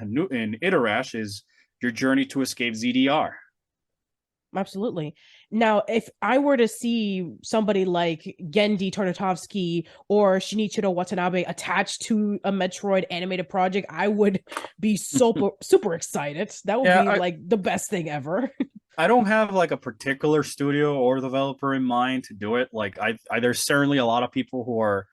Iterash. Is your journey to escape ZDR. absolutely. Now, if I were to see somebody like Gendy Tartakovsky or Shinichiro Watanabe attached to a Metroid animated project, I would be super excited. That would Yeah, be like the best thing ever. I don't have like a particular studio or developer in mind to do it. Like there's certainly a lot of people who are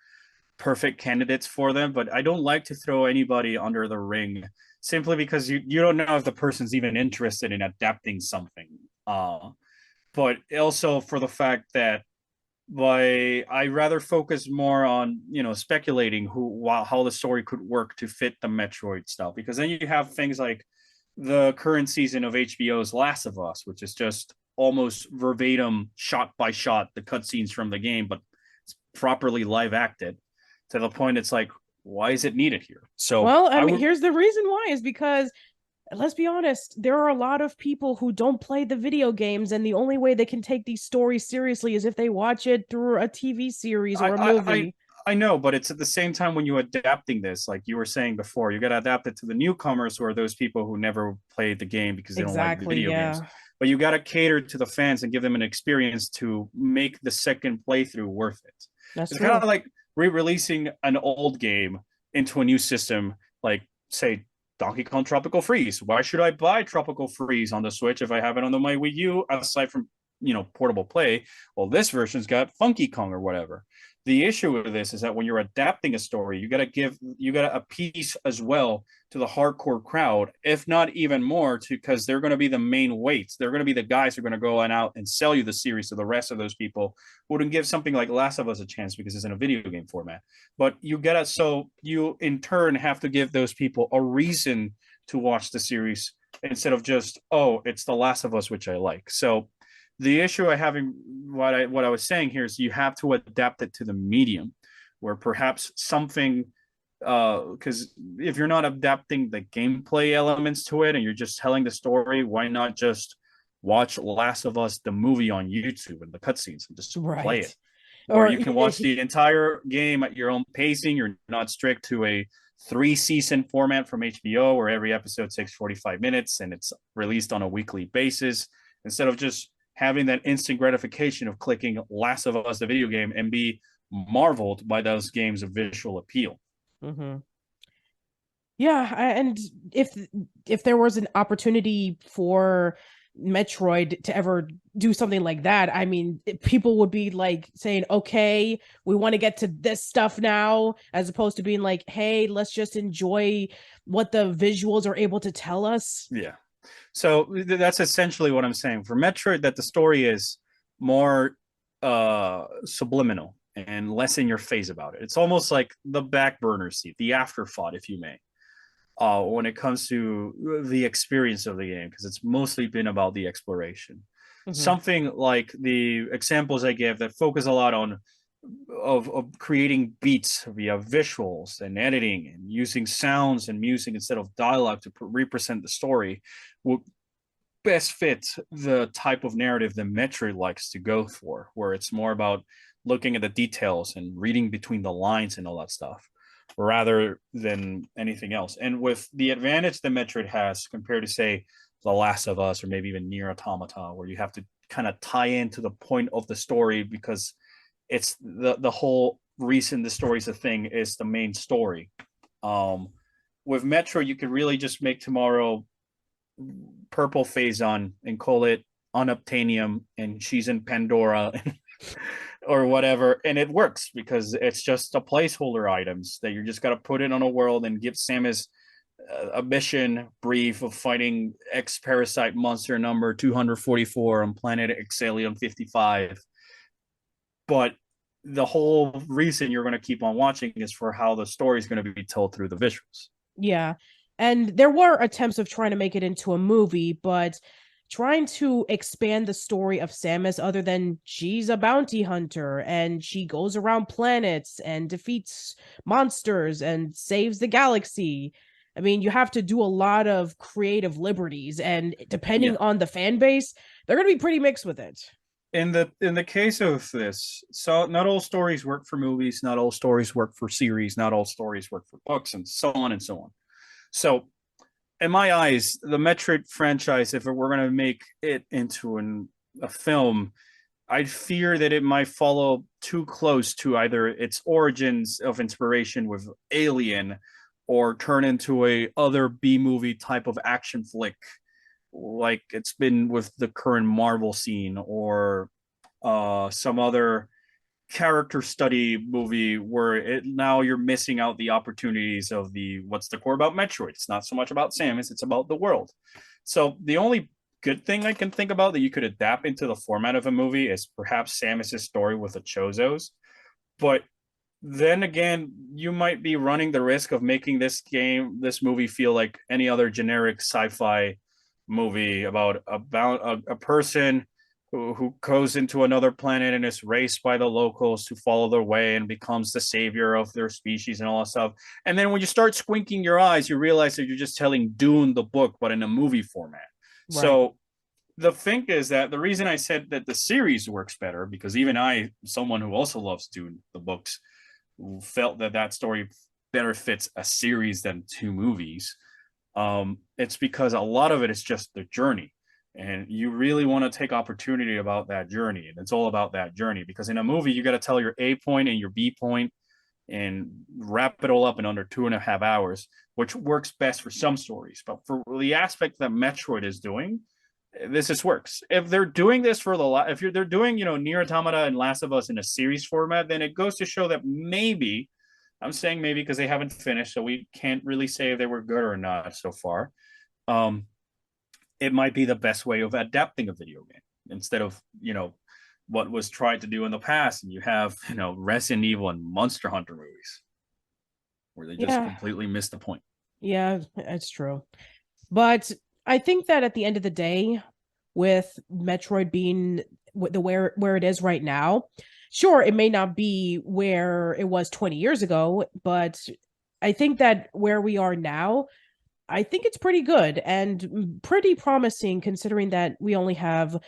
perfect candidates for them, but I don't like to throw anybody under the ring simply because you don't know if the person's even interested in adapting something. But also for the fact that I rather focus more on speculating how the story could work to fit the Metroid style, because then you have things like the current season of HBO's Last of Us, which is just almost verbatim, shot by shot, the cutscenes from the game, but it's properly live acted to the point it's like, why is it needed here? So Well, I I mean, would here's the reason why is because let's be honest, there are a lot of people who don't play the video games, and the only way they can take these stories seriously is if they watch it through a TV series I, or a I I movie. I know, but it's at the same time when you're adapting this, like you were saying before, you got to adapt it to the newcomers or those people who never played the game because they don't like the Exactly, video games. yeah. But you got to cater to the fans and give them an experience to make the second playthrough worth it. That's It's kind true. of like re-releasing an old game into a new system, like say Donkey Kong Tropical Freeze. Why should I buy Tropical Freeze on the Switch if I have it on my Wii U aside from portable play? Well, this version's got Funky Kong or whatever. The issue with this is that when you're adapting a story, you got to appease as well to the hardcore crowd, if not even more, to because they're going to be the main weights. They're going to be the guys who are going to go on out and sell you the series to the rest of those people who wouldn't give something like Last of Us a chance because it's in a video game format. But you gotta so you in turn have to give those people a reason to watch the series instead of just, oh, it's the Last of Us, which I like. So the issue I having what I was saying here is you have to adapt it to the medium where perhaps something because if you're not adapting the gameplay elements to it and you're just telling the story, why not just watch Last of Us the movie on YouTube and the cutscenes and just play Right. it? Or Or you can watch the entire game at your own pacing. You're not strict to a 3 season format from HBO where every episode takes 45 minutes and it's released on a weekly basis instead of just having that instant gratification of clicking Last of Us, the video game, and be marveled by those games of visual appeal. Mhm. Yeah, and if there was an opportunity for Metroid to ever do something like that, I mean, people would be like saying, "Okay, we want to get to this stuff now," as opposed to being like, "Hey, let's just enjoy what the visuals are able to tell us." Yeah. So that's essentially what I'm saying. For Metroid, that the story is more subliminal and less in your face about it. It's almost like the back burner seat, the afterthought, if you may, when it comes to the experience of the game, because it's mostly been about the exploration. Hmm. Something like the examples I gave that focus a lot on of creating beats via visuals and editing and using sounds and music instead of dialogue to represent the story would best fit the type of narrative that Metroid likes to go for, where it's more about looking at the details and reading between the lines and all that stuff, rather than anything else. And with the advantage that Metroid has compared to, say, The Last of Us or maybe even Near Automata, where you have to kind of tie into the point of the story because it's the whole reason the story's a thing is the main story. Um, with Metro, you could really just make tomorrow purple phase on and call it unobtainium and she's in Pandora or whatever. And it works because it's just a placeholder items that you're just got to put it on a world and give Samus a mission brief of fighting X parasite monster number 244 on planet Exalion 55. But the whole reason you're going to keep on watching is for how the story is going to be told through the visuals. Yeah. And there were attempts of trying to make it into a movie, but trying to expand the story of Samus other than she's a bounty hunter and she goes around planets and defeats monsters and saves the galaxy. I mean, you have to do a lot of creative liberties, and depending Yeah. on the fan base, they're going to be pretty mixed with it. In the case of this, so not all stories work for movies, not all stories work for series, not all stories work for books, and so on and so on. So in my eyes, the Metroid franchise, if it were going to make it into a film, I fear that it might follow too close to either its origins of inspiration with Alien or turn into a other B movie type of action flick like it's been with the current Marvel scene or some other character study movie where now you're missing out the opportunities of the what's the core about Metroid. It's not so much about Samus, it's about the world. So the only good thing I can think about that you could adapt into the format of a movie is perhaps Samus's story with the Chozos. But then again, you might be running the risk of making this movie feel like any other generic sci-fi movie about a person who goes into another planet and is raised by the locals to follow their way and becomes the savior of their species and all that stuff. And then when you start squinting your eyes, you realize that you're just telling Dune the book, but in a movie format. Right. So the thing is that the reason I said that the series works better, because even I, someone who also loves Dune the books, felt that that story better fits a series than two movies. It's because a lot of it is just the journey, and you really want to take opportunity about that journey, and it's all about that journey. Because in a movie, you got to tell your A point and your B point and wrap it all up in under 2.5 hours, which works best for some stories. But for the aspect that Metroid is doing, this works. If they're doing this for if they're doing Nier Automata and Last of Us in a series format, then it goes to show that maybe, I'm saying maybe because they haven't finished, so we can't really say if they were good or not so far. Um, it might be the best way of adapting a video game instead of what was tried to do in the past, and you have Resident Evil and Monster Hunter movies where they just Yeah. completely missed the point. Yeah, that's true. But I think that at the end of the day, with Metroid being the where it is right now, sure, it may not be where it was 20 years ago, but I think that where we are now, I think it's pretty good and pretty promising considering that we only have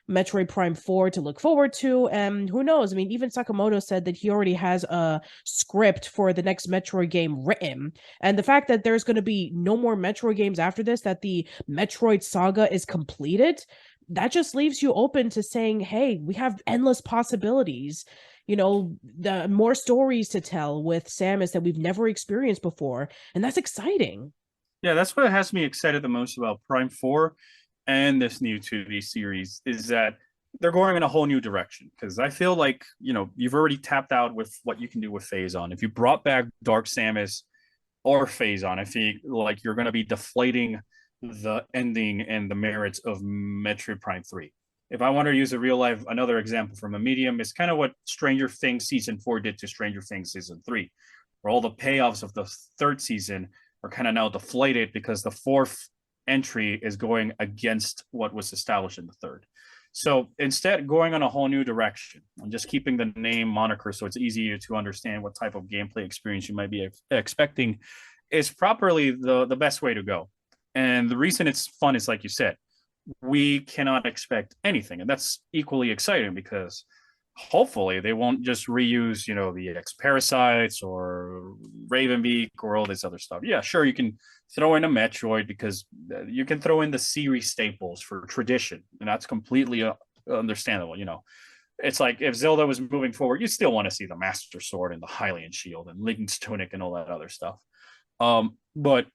Metroid Prime 4 to look forward to. And who knows? I mean, even Sakamoto said that he already has a script for the next Metroid game written. And the fact that there's going to be no more Metroid games after this, that the Metroid saga is completed, that just leaves you open to saying, hey, we have endless possibilities. The more stories to tell with Samus that we've never experienced before. And that's exciting. Yeah, that's what has me excited the most about Prime 4 and this new 2D series is that they're going in a whole new direction. Because I feel like, you've already tapped out with what you can do with Phazon. If you brought back Dark Samus or Phazon, I feel like you're going to be deflating the ending and the merits of Metroid Prime 3. If I want to use a real life, another example from a medium, it's kind of what Stranger Things Season 4 did to Stranger Things Season 3, where all the payoffs of the third season are kind of now deflated because the fourth entry is going against what was established in the third. So instead, going on a whole new direction and just keeping the name moniker so it's easier to understand what type of gameplay experience you might be expecting is properly the best way to go. And the reason it's fun is, like you said, we cannot expect anything. And that's equally exciting because hopefully they won't just reuse, the X Parasites or Ravenbeak or all this other stuff. Yeah, sure, you can throw in a Metroid because you can throw in the series staples for tradition, and that's completely understandable. It's like if Zelda was moving forward, you still want to see the Master Sword and the Hylian Shield and Link's Tunic and all that other stuff. But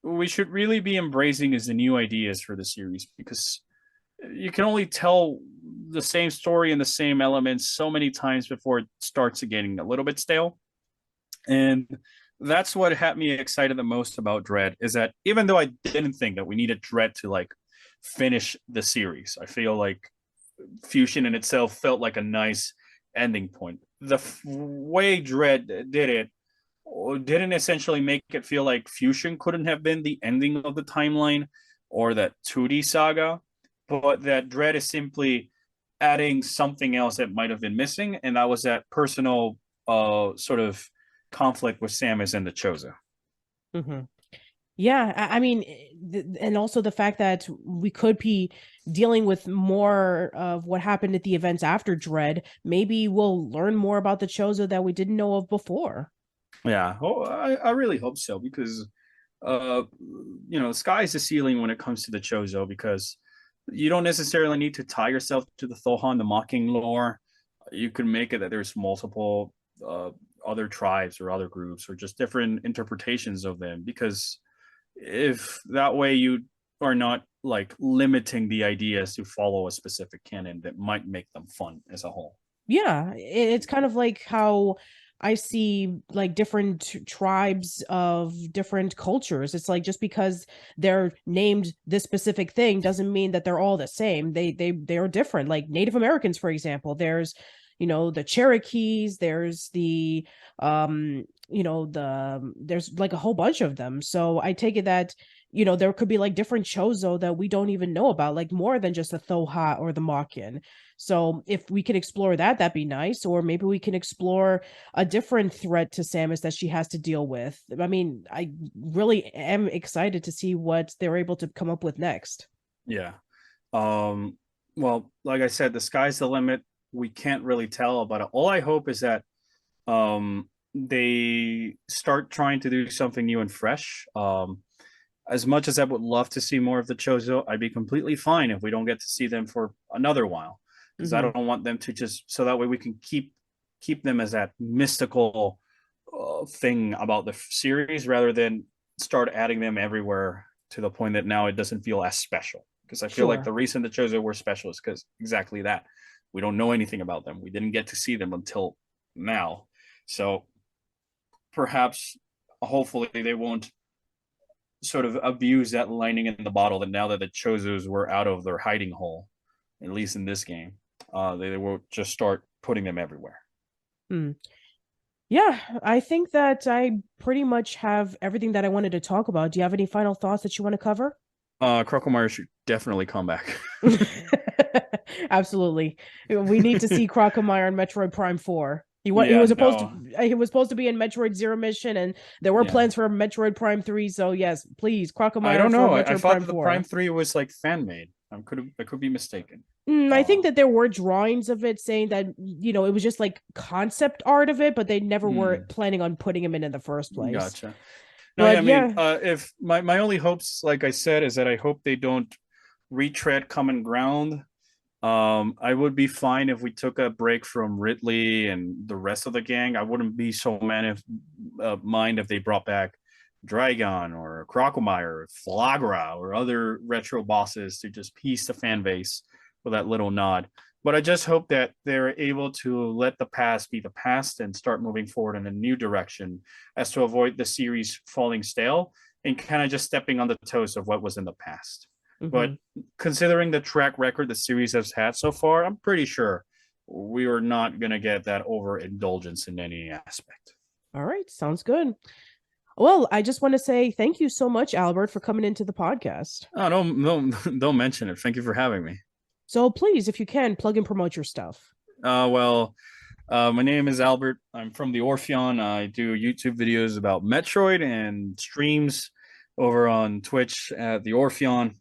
we should really be embracing is the new ideas for the series, because you can only tell the same story and the same elements so many times before it starts getting a little bit stale. And that's what had me excited the most about Dread, is that even though I didn't think that we needed Dread to like finish the series, I feel like Fusion in itself felt like a nice ending point. The way Dread did it didn't essentially make it feel like Fusion couldn't have been the ending of the timeline or that 2D saga, but that Dread is simply adding something else that might have been missing, and that was that personal sort of conflict with Samus and the Chozo. Mm-hmm. Yeah, I mean, and also the fact that we could be dealing with more of what happened at the events after Dread. Maybe we'll learn more about the Chozo that we didn't know of before. Yeah, I really hope so, because uh, the sky's the ceiling when it comes to the Chozo, because you don't necessarily need to tie yourself to the Thohan the Mocking lore. You can make it that there's multiple other tribes or other groups or just different interpretations of them, because if that way you are not like limiting the ideas to follow a specific canon that might make them fun as a whole. Yeah, it's kind of like how I see like different tribes of different cultures. It's like just because they're named this specific thing doesn't mean that they're all the same. They are different. Like Native Americans, for example, there's the Cherokees, there's there's like a whole bunch of them. So I take it that there could be like different Chozo that we don't even know about, like more than just the Thoha or the Makin. So if we can explore that, that'd be nice. Or maybe we can explore a different threat to Samus that she has to deal with. I mean, I really am excited to see what they're able to come up with next. Yeah. Um, well, like I said, the sky's the limit. We can't really tell about it. All I hope is that they start trying to do something new and fresh. As much as I would love to see more of the Chozo, I'd be completely fine if we don't get to see them for another while, because I Hmm. don't want them to just so that way we can keep them as that mystical thing about the series rather than start adding them everywhere to the point that now it doesn't feel as special. Because I feel like Sure. the reason the Chozo were special is because exactly that we don't know anything about them. We didn't get to see them until now, so perhaps hopefully they won't sort of abuse that lining in the bottle that now that the Chozos were out of their hiding hole, at least in this game, they will just start putting them everywhere. Hmm. Yeah, I think that I pretty much have everything that I wanted to talk about. Do you have any final thoughts that you want to cover? Crocomire should definitely come back. Absolutely. We need to see Crocomire in Metroid Prime 4. He Yeah, was supposed to no, be in Metroid Zero Mission, and there were yeah. plans for Metroid Prime 3, so yes, please, I Crocomire don't for know. I Metroid thought Prime that the Prime 4. 3 was like fan made. I could be mistaken. I think Uh, that there were drawings of it saying that, it was just like concept art of it, but they never were hmm, planning on putting him in the first place. gotcha. No, yeah, I But mean, yeah. if my only hopes, like I said, is that I hope they don't retread common ground. I would be fine if we took a break from Ridley and the rest of the gang. I wouldn't be so mind if they brought back Dragon or Crocomire or Flagra or other retro bosses to just piece the fan base with that little nod. But I just hope that they're able to let the past be the past and start moving forward in a new direction as to avoid the series falling stale and kind of just stepping on the toes of what was in the past. But Mhm. considering the track record the series has had so far, I'm pretty sure we are not going to get that overindulgence in any aspect. All right, sounds good. Well, I just want to say thank you so much, Albert, for coming into the podcast. Oh, don't mention it. Thank you for having me. So please, if you can, plug and promote your stuff. Well, my name is Albert. I'm from the Orpheon. I do YouTube videos about Metroid and streams over on Twitch at the Orpheon.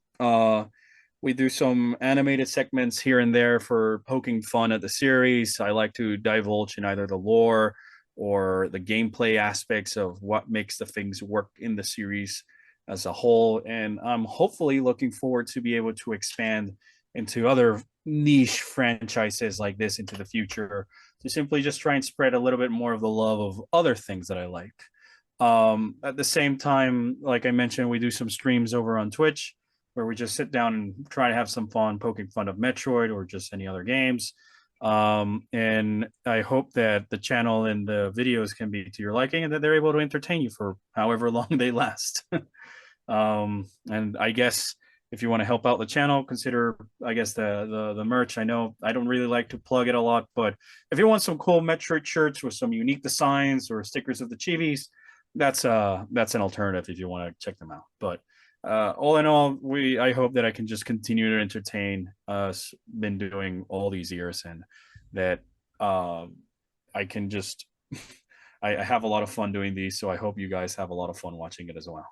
We do some animated segments here and there for poking fun at the series. I like to divulge in either the lore or the gameplay aspects of what makes the things work in the series as a whole. And I'm hopefully looking forward to be able to expand into other niche franchises like this into the future to simply just try and spread a little bit more of the love of other things that I like. At the same time, like I mentioned, we do some streams over on Twitch where we just sit down and try to have some fun poking fun of Metroid or just any other games. And I hope that the channel and the videos can be to your liking and that they're able to entertain you for however long they last. And I guess if you want to help out the channel, consider I guess the merch. I know I don't really like to plug it a lot, but if you want some cool Metroid shirts with some unique designs or stickers of the chivis, that's an alternative if you want to check them out. But all in all, we I hope that I can just continue to entertain us been doing all these years and that I can just I have a lot of fun doing these, so I hope you guys have a lot of fun watching it as well.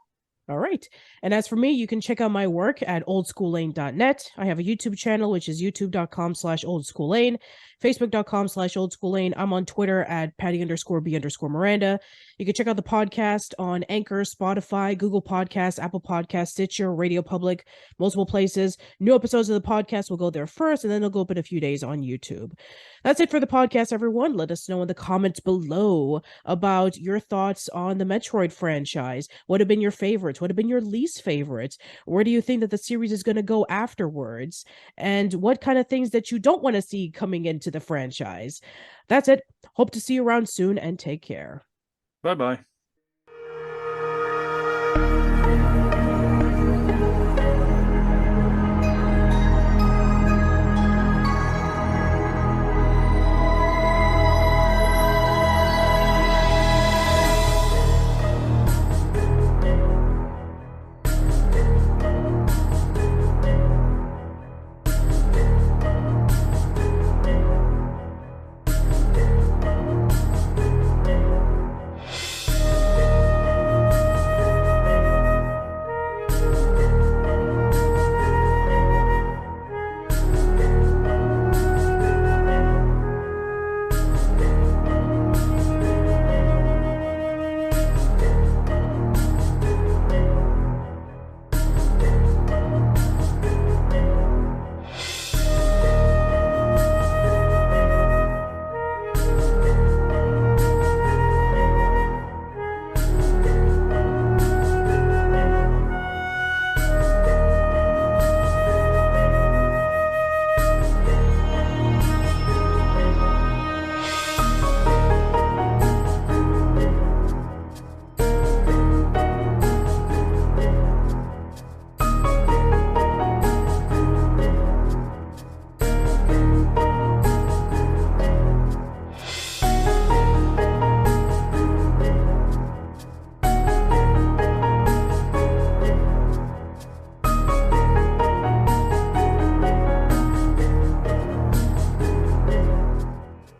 All right. And as for me, you can check out my work at oldschoollane.net. I have a YouTube channel, which is youtube.com/oldschoollane, facebook.com/oldschoollane. I'm on Twitter at Patty_B_Miranda. You can check out the podcast on Anchor, Spotify, Google Podcasts, Apple Podcasts, Stitcher, Radio Public, multiple places. New episodes of the podcast will go there first, and then they'll go up in a few days on YouTube. That's it for the podcast, everyone. Let us know in the comments below about your thoughts on the Metroid franchise. What have been your favorites? What have been your least favorites? Where do you think that the series is going to go afterwards? And what kind of things that you don't want to see coming into the franchise? That's it. Hope to see you around soon and take care. Bye bye.